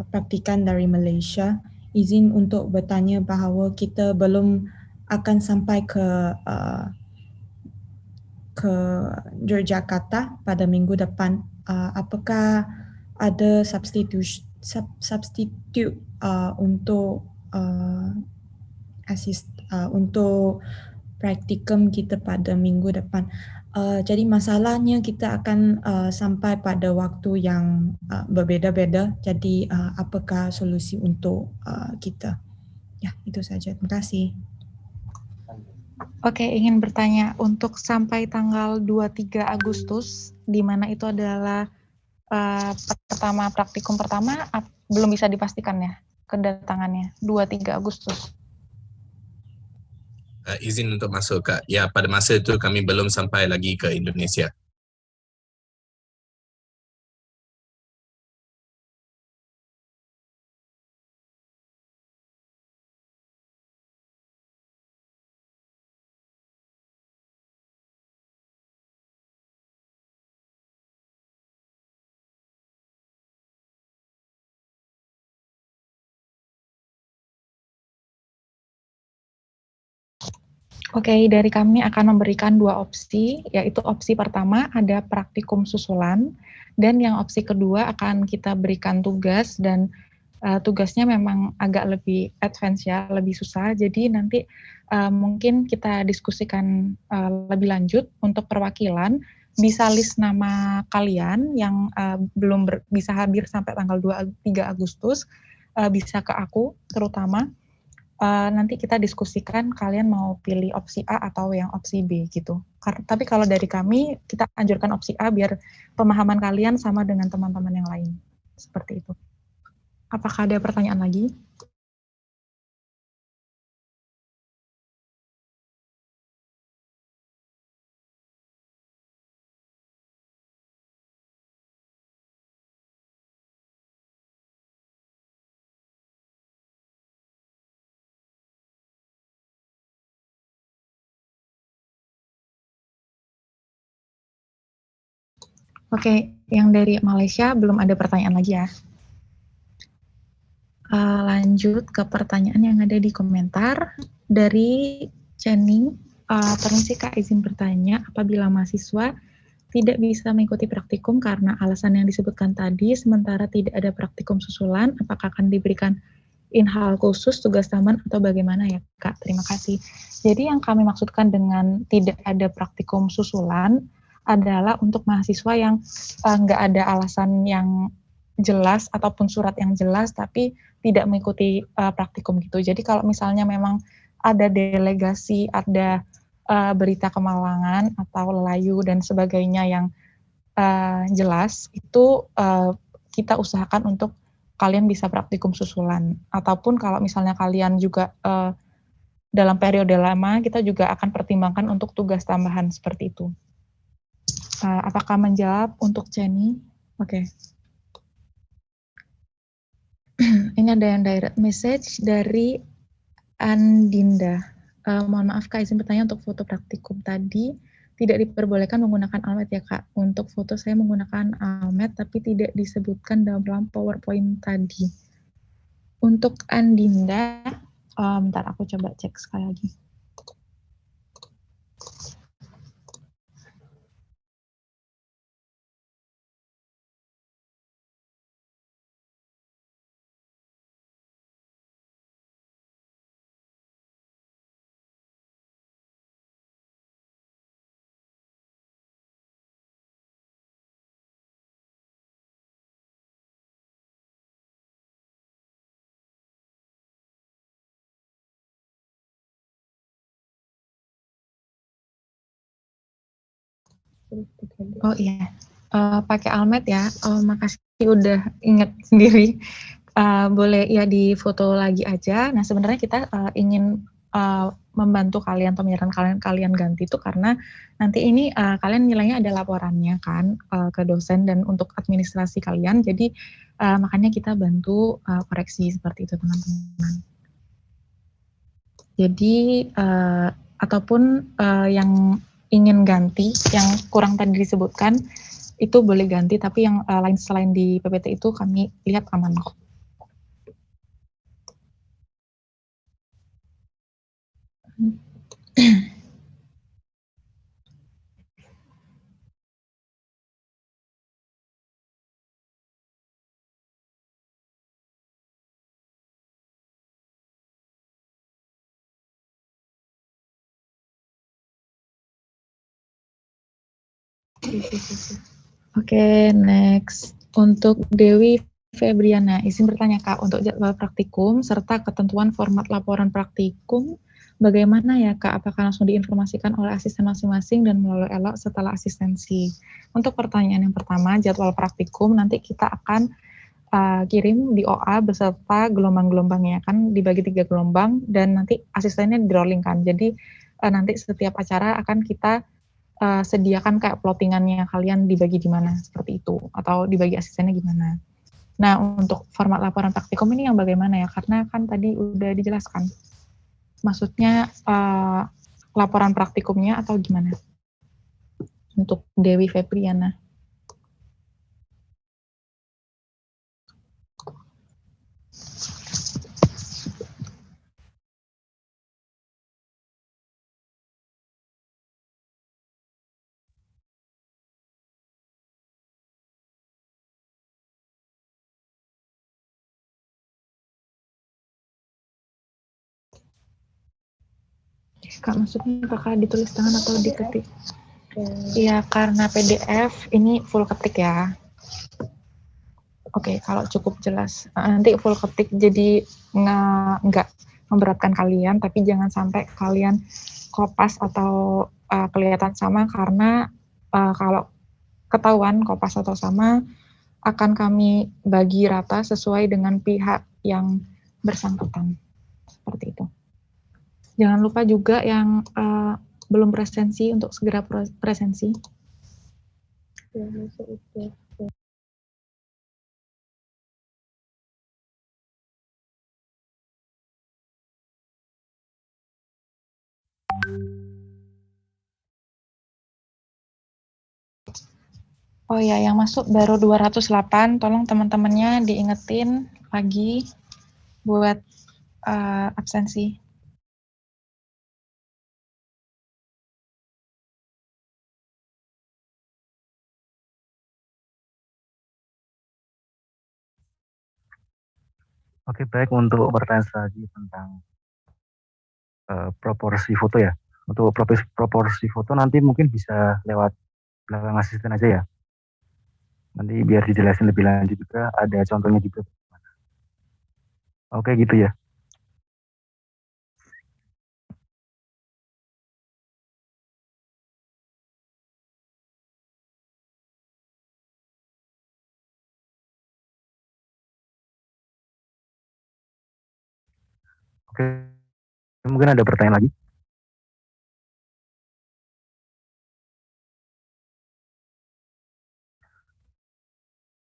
[SPEAKER 10] praktikan dari Malaysia. Izin untuk bertanya bahawa kita belum akan sampai ke Yogyakarta pada minggu depan. Apakah ada substitute untuk untuk praktikum kita pada minggu depan. Jadi masalahnya kita akan sampai pada waktu yang berbeza-beza. Jadi apakah solusi untuk kita? Ya, itu saja. Terima kasih.
[SPEAKER 2] Oke, ingin bertanya untuk sampai tanggal 23 Agustus, di mana itu adalah praktikum pertama, belum bisa dipastikan ya kedatangannya 23 Agustus.
[SPEAKER 4] Izin untuk masuk Kak. Ya, pada masa itu kami belum sampai lagi ke Indonesia.
[SPEAKER 2] Oke, dari kami akan memberikan dua opsi, yaitu opsi pertama ada praktikum susulan, dan yang opsi kedua akan kita berikan tugas, dan tugasnya memang agak lebih advance ya, lebih susah, jadi nanti mungkin kita diskusikan lebih lanjut untuk perwakilan, bisa list nama kalian yang belum bisa hadir sampai tanggal 23 Agustus, bisa ke aku terutama, nanti kita diskusikan kalian mau pilih opsi A atau yang opsi B gitu. Tapi kalau dari kami, kita anjurkan opsi A biar pemahaman kalian sama dengan teman-teman yang lain. Seperti itu. Apakah ada pertanyaan lagi? Oke, yang dari Malaysia belum ada pertanyaan lagi ya. Lanjut ke pertanyaan yang ada di komentar dari Channing. Permisi Kak, izin bertanya, apabila mahasiswa tidak bisa mengikuti praktikum karena alasan yang disebutkan tadi, sementara tidak ada praktikum susulan, apakah akan diberikan in-hal khusus, tugas taman, atau bagaimana ya Kak? Terima kasih. Jadi yang kami maksudkan dengan tidak ada praktikum susulan adalah untuk mahasiswa yang nggak ada alasan yang jelas ataupun surat yang jelas tapi tidak mengikuti praktikum gitu. Jadi kalau misalnya memang ada delegasi, ada berita kemalangan atau lelayu dan sebagainya yang jelas, itu kita usahakan untuk kalian bisa praktikum susulan. Ataupun kalau misalnya kalian juga dalam periode lama, kita juga akan pertimbangkan untuk tugas tambahan seperti itu. Apakah menjawab untuk Jenny? Oke. Ini ada yang direct message dari Andinda. Mohon maaf Kak, izin bertanya untuk foto praktikum tadi tidak diperbolehkan menggunakan Almed ya Kak. Untuk foto saya menggunakan Almed tapi tidak disebutkan dalam PowerPoint tadi. Untuk Andinda, bentar aku coba cek sekali lagi. Oh iya, pakai Almed ya. Makasih udah ingat sendiri. Boleh ya di foto lagi aja. Nah sebenarnya kita ingin membantu kalian atau menyarankan kalian ganti itu karena nanti ini kalian nilainya ada laporannya kan ke dosen dan untuk administrasi kalian. Jadi makanya kita bantu koreksi seperti itu teman-teman. Jadi ataupun yang ingin ganti, yang kurang tadi disebutkan, itu boleh ganti, tapi yang lain selain di PPT itu kami lihat aman kok. Oke, next. Untuk Dewi Febriana, izin bertanya Kak, untuk jadwal praktikum serta ketentuan format laporan praktikum, bagaimana ya Kak? Apakah langsung diinformasikan oleh asisten masing-masing dan melalui elok setelah asistensi? Untuk pertanyaan yang pertama, jadwal praktikum nanti kita akan kirim di OA beserta gelombang-gelombangnya, kan dibagi 3 gelombang dan nanti asistennya di-rolling kan. Jadi nanti setiap acara akan kita sediakan kayak plottingannya kalian dibagi di mana seperti itu atau dibagi asistennya gimana. Nah untuk format laporan praktikum ini yang bagaimana ya, karena kan tadi udah dijelaskan maksudnya laporan praktikumnya atau gimana untuk Dewi Febriana. Kak, maksudnya apakah ditulis tangan atau diketik? Iya, karena PDF ini full ketik ya. Oke, kalau cukup jelas. Nanti full ketik jadi nggak memberatkan kalian, tapi jangan sampai kalian kopas atau kelihatan sama, karena kalau ketahuan kopas atau sama akan kami bagi rata sesuai dengan pihak yang bersangkutan. Seperti itu. Jangan lupa juga yang belum presensi untuk segera presensi. Oh ya, yang masuk baru 208, tolong teman-temannya diingetin lagi buat absensi.
[SPEAKER 1] Oke, baik, untuk pertanyaan lagi tentang proporsi foto ya. Untuk proporsi foto nanti mungkin bisa lewat belakang asisten aja ya. Nanti biar dijelasin lebih lanjut juga, ada contohnya juga. Oke, gitu ya. Oke, mungkin ada pertanyaan lagi.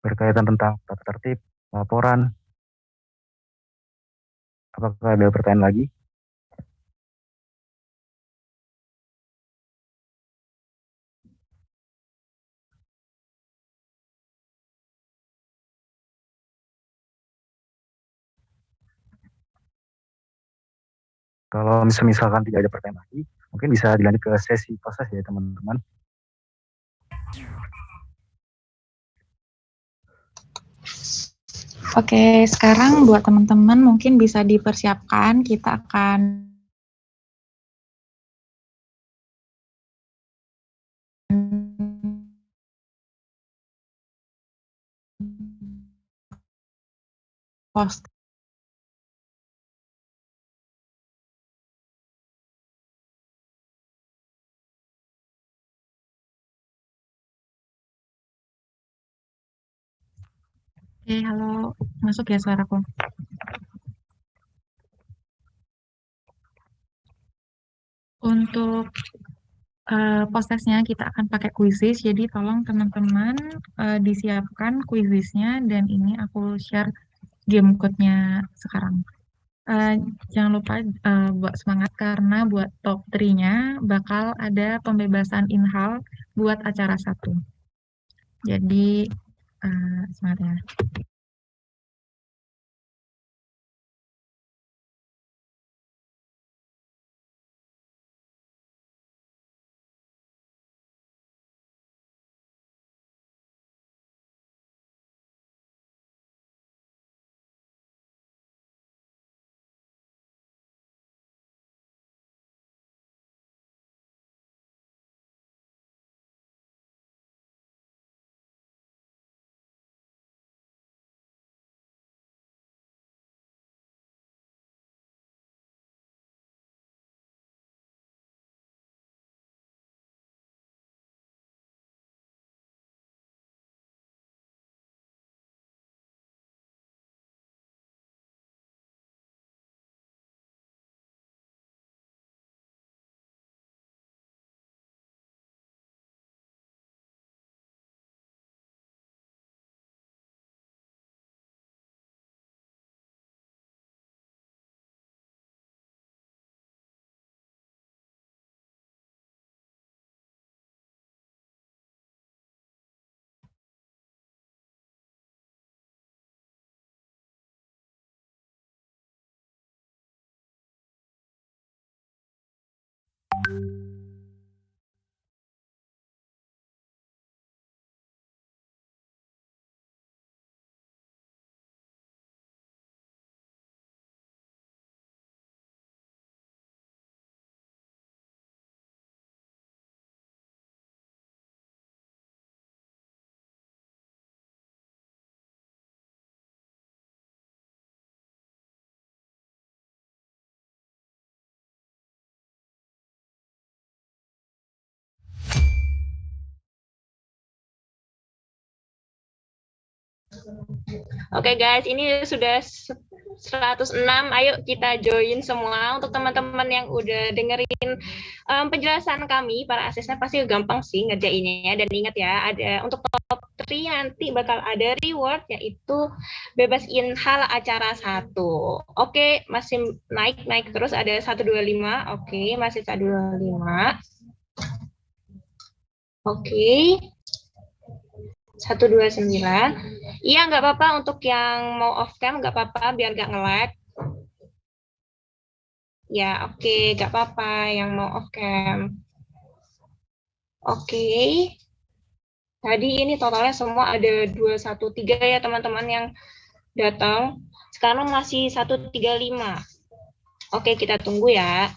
[SPEAKER 1] Berkaitan tentang tata tertib, laporan. Apakah ada pertanyaan lagi? Kalau misalkan tidak ada pertanyaan lagi, mungkin bisa dilanjut ke sesi proses ya teman-teman.
[SPEAKER 2] Oke, sekarang buat teman-teman mungkin bisa dipersiapkan, kita akan post. Oke, halo, masuk ya suaraku. Untuk prosesnya kita akan pakai Quizizz, jadi tolong teman-teman disiapkan Quizizz-nya, dan ini aku share game code-nya sekarang. Jangan lupa buat semangat, karena buat top 3-nya bakal ada pembebasan inhal buat acara 1. Jadi semangat ya.
[SPEAKER 8] Oke guys, ini sudah 106. Ayo kita join semua. Untuk teman-teman yang udah dengerin penjelasan kami, para asesnya pasti gampang sih ngerjainnya. Dan ingat ya, ada untuk top 3 nanti bakal ada reward, yaitu bebas inhal acara 1. Oke, masih naik terus, ada 125. Oke, masih 125. Oke. 129. Iya, nggak apa-apa untuk yang mau off cam, nggak apa-apa biar nggak nge-lag. Ya, oke, nggak apa-apa yang mau off cam. Oke. Tadi ini totalnya semua ada 213 ya teman-teman yang datang. Sekarang masih 135. Oke, kita tunggu ya.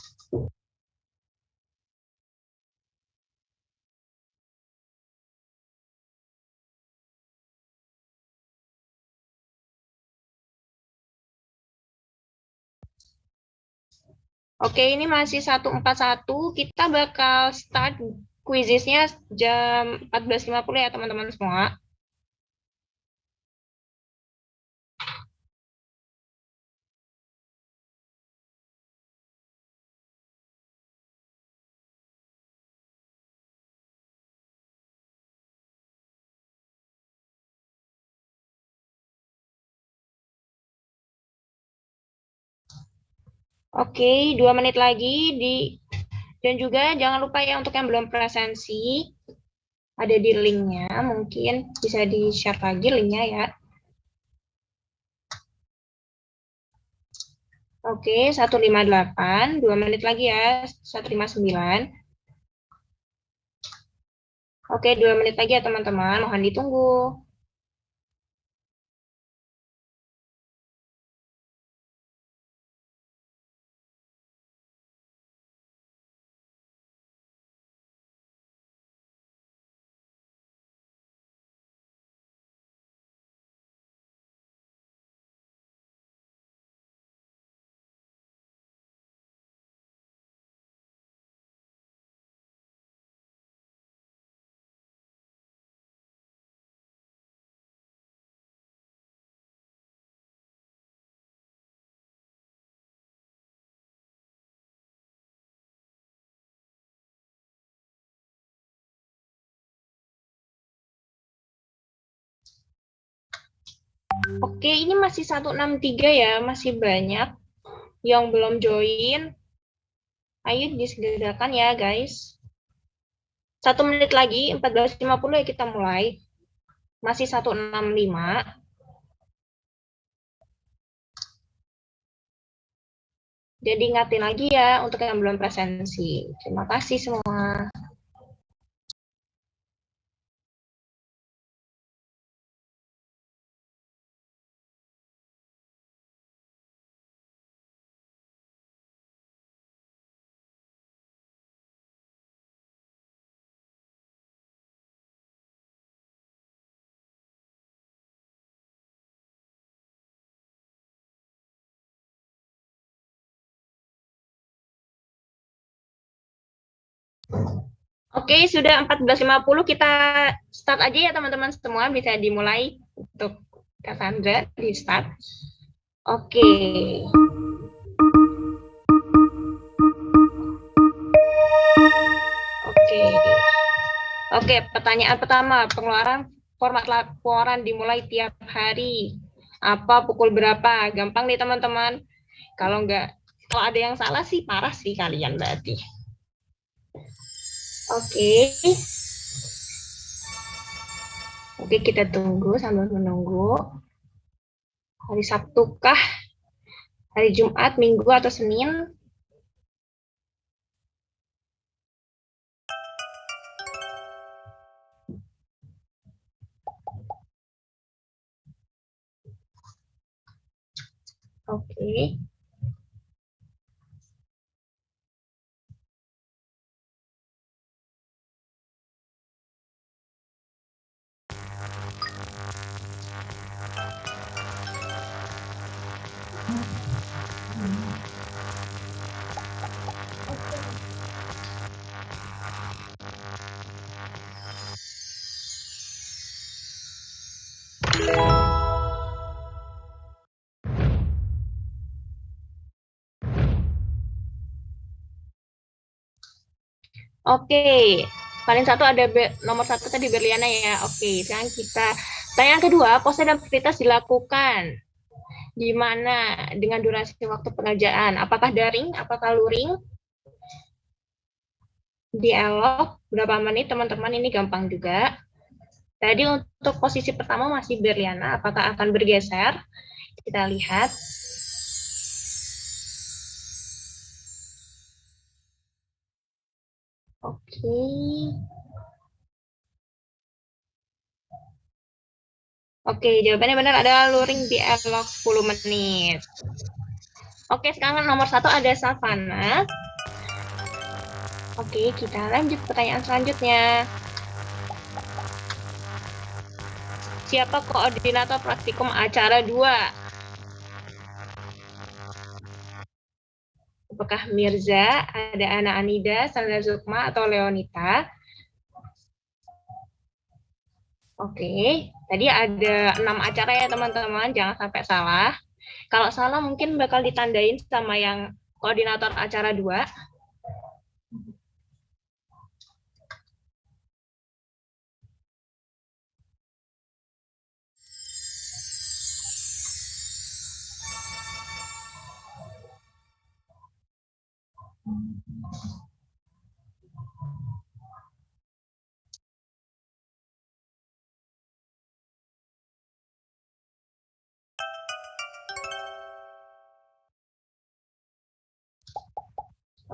[SPEAKER 8] Oke, ini masih 141. Kita bakal start quizisnya jam 14.50 ya teman-teman semua. Oke, 2 menit lagi dan juga jangan lupa ya untuk yang belum presensi, ada di linknya, mungkin bisa di-share lagi linknya ya. Oke, 158, 2 menit lagi ya, 159. Oke, 2 menit lagi ya teman-teman, mohon ditunggu. Oke, ini masih 163 ya, masih banyak yang belum join. Ayo disegerakan ya guys. 1 menit lagi, 14.50 ya kita mulai. Masih 165. Jadi ingatin lagi ya untuk yang belum presensi. Terima kasih semua. Oke, sudah 14.50, kita start aja ya teman-teman semua, bisa dimulai untuk Cassandra di start. Oke. Oke, pertanyaan pertama, pengeluaran format laporan dimulai tiap hari. Apa, pukul berapa? Gampang nih teman-teman. Kalau ada yang salah sih parah sih kalian berarti. Oke, kita tunggu sambil menunggu. Hari Sabtu kah? Hari Jumat, Minggu, atau Senin? Oke. Oke, paling satu ada nomor satu tadi Berliana ya. Oke, sekarang kita pertanyaan kedua, pose dan aktivitas dilakukan di mana dengan durasi waktu pengerjaan? Apakah daring? Apakah luring? Dialog berapa menit teman-teman, ini gampang juga. Tadi untuk posisi pertama masih Berliana, apakah akan bergeser? Kita lihat. Oke. Oke, jawabannya benar adalah luring dialog 10 menit. Oke, sekarang nomor satu ada Savana. Oke, kita lanjut pertanyaan selanjutnya. Siapa koordinator praktikum acara 2? Apakah Mirza, ada Ana Anida, Sandra Zukma, atau Leonita? Oke, tadi ada 6 acara ya teman-teman, jangan sampai salah. Kalau salah mungkin bakal ditandain sama yang koordinator acara 2.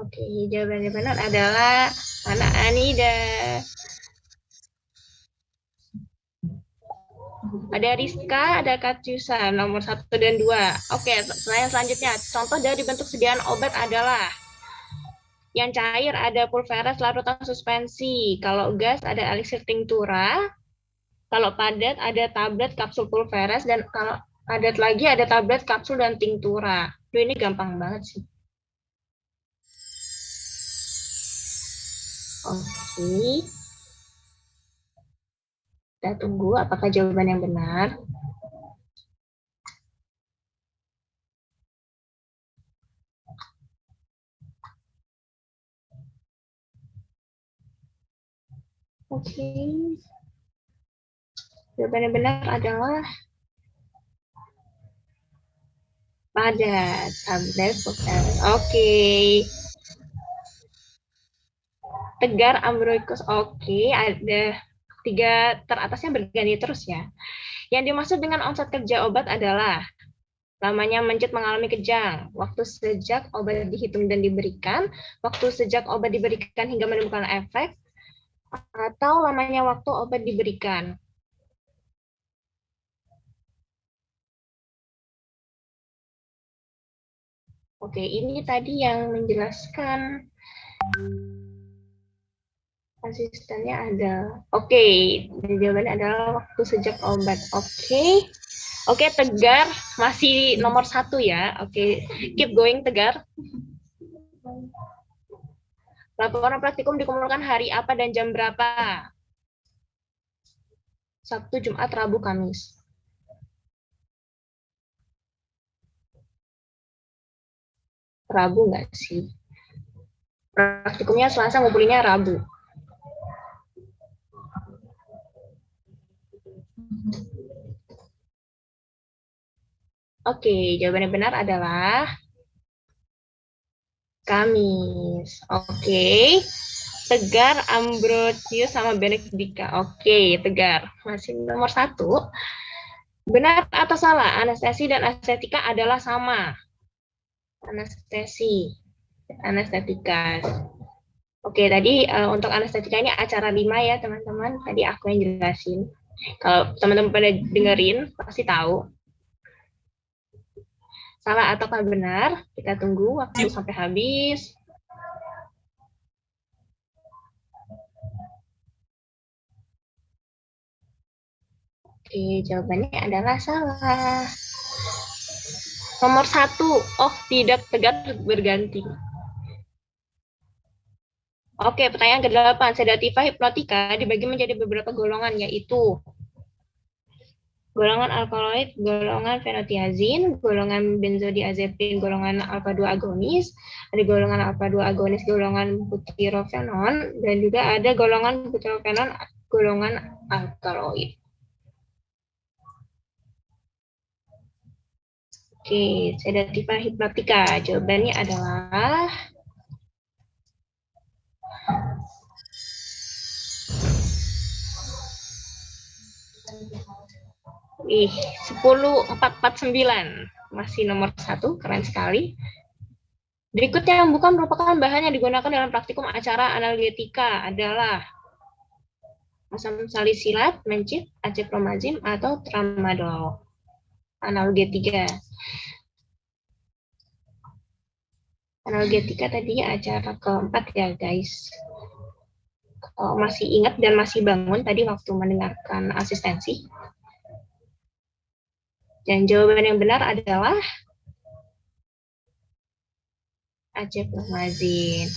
[SPEAKER 8] Oke, jawabannya benar adalah Ana Anida. Ada Rizka, ada Katyusa, nomor 1 dan 2. Oke, pertanyaan selanjutnya. Contoh dari bentuk sediaan obat adalah yang cair ada pulveras larutan suspensi. Kalau gas ada eliksir tinctura. Kalau padat ada tablet kapsul pulveras. Dan kalau padat lagi ada tablet kapsul dan tinctura. Ini gampang banget sih. Oke. Kita tunggu apakah jawaban yang benar. Oke. Jawaban yang benar adalah padat, tablet pulveras. Oke. Tegar, ambroikus. Oke, ada 3 teratasnya berganti terus ya. Yang dimaksud dengan omset kerja obat adalah lamanya mencit mengalami kejang, waktu sejak obat dihitung dan diberikan, waktu sejak obat diberikan hingga menimbulkan efek, atau lamanya waktu obat diberikan. Oke, ini tadi yang menjelaskan asistennya ada. Oke, jawabannya adalah waktu sejak obat. Oke, Tegar masih nomor 1 ya. Oke, keep going Tegar. Laporan praktikum dikumpulkan hari apa dan jam berapa? Sabtu, Jumat, Rabu, Kamis. Rabu nggak sih? Praktikumnya Selasa, ngumpulinnya Rabu. Oke, jawaban yang benar adalah Kamis. Oke. Tegar, Ambrosius, sama Benedika. Oke, Tegar. Masih nomor 1. Benar atau salah? Anestesi dan estetika adalah sama. Anestesi, anestetika. Oke, tadi untuk anestetika ini acara 5 ya, teman-teman. Tadi aku yang jelasin. Kalau teman-teman pada dengerin, pasti tahu. Salah ataukah benar? Kita tunggu waktu sampai habis. Oke, jawabannya adalah salah. Nomor 1, oh tidak, Tegar berganti. Oke, pertanyaan ke-8. Sedativa hipnotika dibagi menjadi beberapa golongan, yaitu golongan alkaloid, golongan fenotiazin, golongan benzodiazepin, golongan alfa-2 agonis, ada golongan alfa-2 agonis, golongan butyrofenon, dan juga ada golongan butyrofenon, golongan alkaloid. Oke, sedativa hipnotika. Jawabannya adalah Ih, 10449 masih nomor 1, keren sekali. Berikutnya yang bukan merupakan bahan yang digunakan dalam praktikum acara analgetika adalah asam salisilat, mencit, acepromazin, atau tramadol. Analgetika. Analgetika tadinya acara keempat ya guys. Kalau masih ingat dan masih bangun tadi waktu mendengarkan asistensi. Dan jawaban yang benar adalah acepromazin.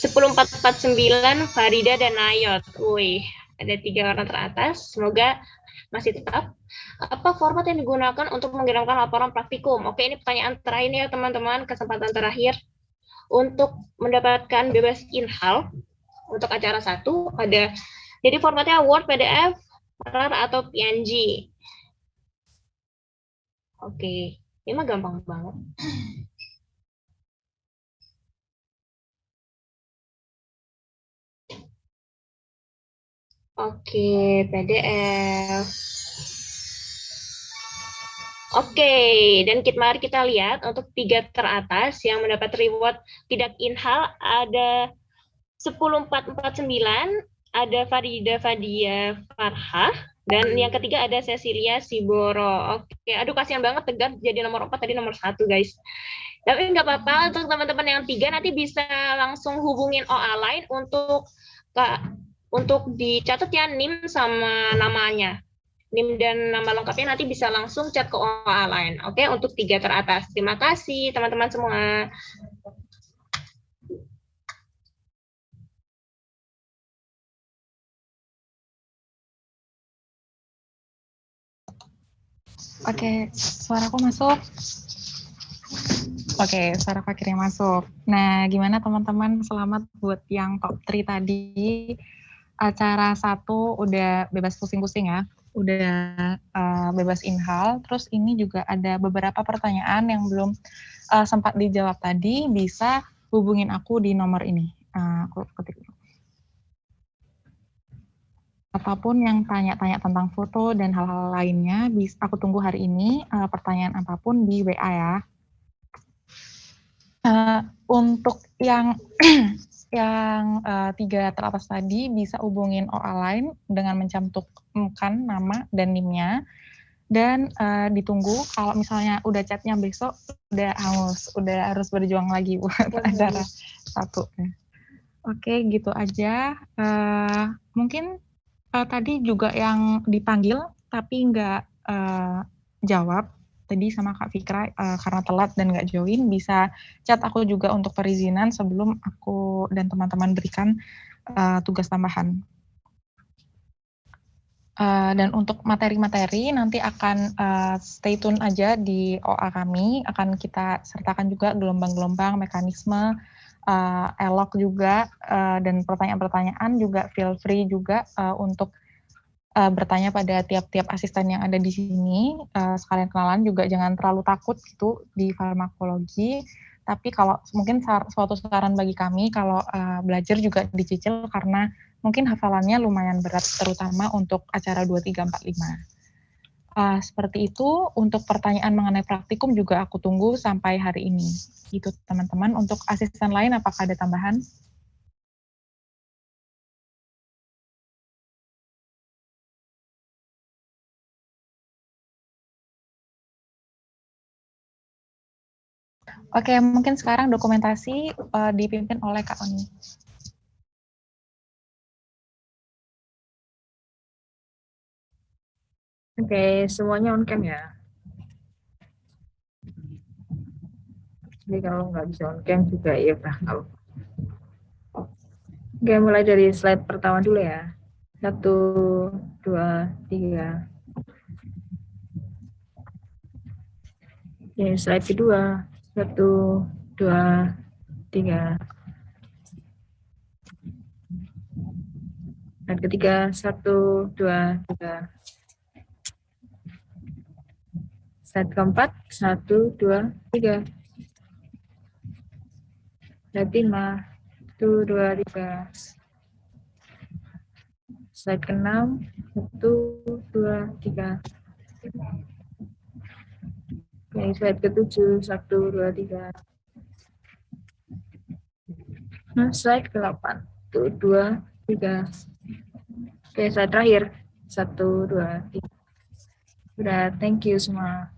[SPEAKER 8] 10449 Farida dan Nayot. Wih, ada 3 orang teratas. Semoga masih tetap. Apa format yang digunakan untuk mengirimkan laporan praktikum? Oke, ini pertanyaan terakhir ya teman-teman, kesempatan terakhir. Untuk mendapatkan bebas inhal, untuk acara 1 ada, jadi formatnya Word, PDF, RAR, atau PNG. Oke, ini mah gampang banget. Oke, PDF. Oke, dan mari kita lihat untuk 3 teratas yang mendapat reward tidak inhal ada 10449, ada Farida Fadia Farhah, dan yang ketiga ada Cecilia Siboro. Oke, aduh kasihan banget Tegar jadi nomor 4 tadi nomor 1 guys. Tapi nggak apa-apa, untuk teman-teman yang 3 nanti bisa langsung hubungin OA lain untuk dicatat ya NIM sama namanya. NIM dan nama lengkapnya nanti bisa langsung chat ke OA lain. Oke, untuk 3 teratas. Terima kasih teman-teman semua.
[SPEAKER 2] Oke, suaraku masuk. Oke, suara akhirnya masuk. Nah, gimana teman-teman? Selamat buat yang top 3 tadi. Acara 1 udah bebas pusing-pusing ya. Udah bebas inhal. Terus ini juga ada beberapa pertanyaan yang belum sempat dijawab tadi. Bisa hubungin aku di nomor ini. Aku ketik dulu. Apapun yang tanya-tanya tentang foto dan hal-hal lainnya, aku tunggu hari ini. Pertanyaan apapun di WA ya. Untuk yang yang 3 teratas tadi bisa hubungin OA lain dengan mencantumkan nama dan NIM-nya, dan ditunggu kalau misalnya udah chatnya besok udah hangus, udah harus berjuang lagi buat acara 1. Oke, gitu aja. Mungkin tadi juga yang dipanggil tapi nggak jawab tadi sama Kak Fikra karena telat dan nggak join, bisa chat aku juga untuk perizinan sebelum aku dan teman-teman berikan tugas tambahan. Dan untuk materi-materi nanti akan stay tune aja di OA kami, akan kita sertakan juga gelombang-gelombang, mekanisme, elok juga, dan pertanyaan-pertanyaan juga feel free juga untuk bertanya pada tiap-tiap asisten yang ada di sini, sekalian kenalan juga jangan terlalu takut gitu di farmakologi, tapi kalau mungkin suatu saran bagi kami kalau belajar juga dicicil karena mungkin hafalannya lumayan berat terutama untuk acara 2, 3, 4, 5. Seperti itu, untuk pertanyaan mengenai praktikum juga aku tunggu sampai hari ini. Gitu teman-teman, untuk asisten lain apakah ada tambahan? Oke, mungkin sekarang dokumentasi dipimpin oleh Kak Oni.
[SPEAKER 7] Oke, semuanya on cam ya. Jadi kalau nggak bisa on cam juga ya udah. Oke, mulai dari slide pertama dulu ya. 1, 2, 3. Oke, slide kedua. 1, 2, 3. Slide ketiga. 1, 2, 3. Slide keempat. 1, 2, 3. Slide 5. 1, 2, 3. Slide ke-6. 1, 2, 3. Oke, slide ke-7. 1, 2, 3. Nah, slide ke-8. 1, 2, 3. Oke, slide terakhir. 1, 2, 3. Udah, thank you semua.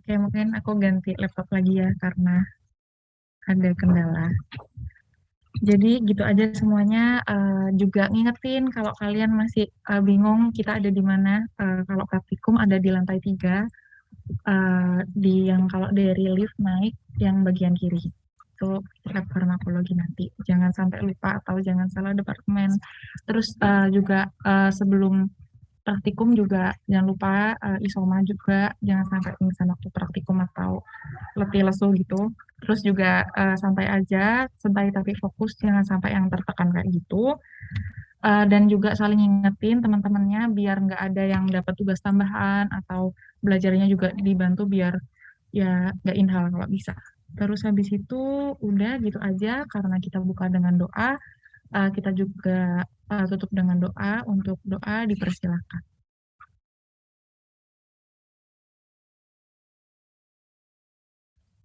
[SPEAKER 2] Oke, mungkin aku ganti laptop lagi ya karena ada kendala. Jadi gitu aja semuanya. Juga ngingetin kalau kalian masih bingung kita ada di mana. Kalau praktikum ada di lantai 3. Di yang kalau dari lift naik yang bagian kiri. Itu lab farmakologi nanti. Jangan sampai lupa atau jangan salah departemen. Terus juga sebelum praktikum juga jangan lupa isoma juga, jangan sampai pingsan waktu praktikum atau letih lesu gitu. Terus juga santai aja, santai tapi fokus, jangan sampai yang tertekan kayak gitu. Dan juga saling ingetin teman-temannya biar nggak ada yang dapat tugas tambahan atau belajarnya juga dibantu biar ya nggak inhal kalau bisa. Terus habis itu udah gitu aja karena kita buka dengan doa, kita juga tutup dengan doa. Untuk doa dipersilakan.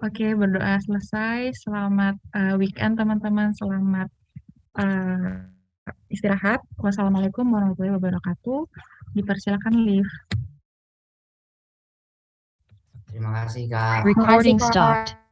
[SPEAKER 2] Oke, berdoa selesai. Selamat weekend teman-teman. Selamat istirahat. Wassalamualaikum warahmatullahi wabarakatuh. Dipersilakan live.
[SPEAKER 11] Terima kasih, Kak.
[SPEAKER 12] Recording stopped.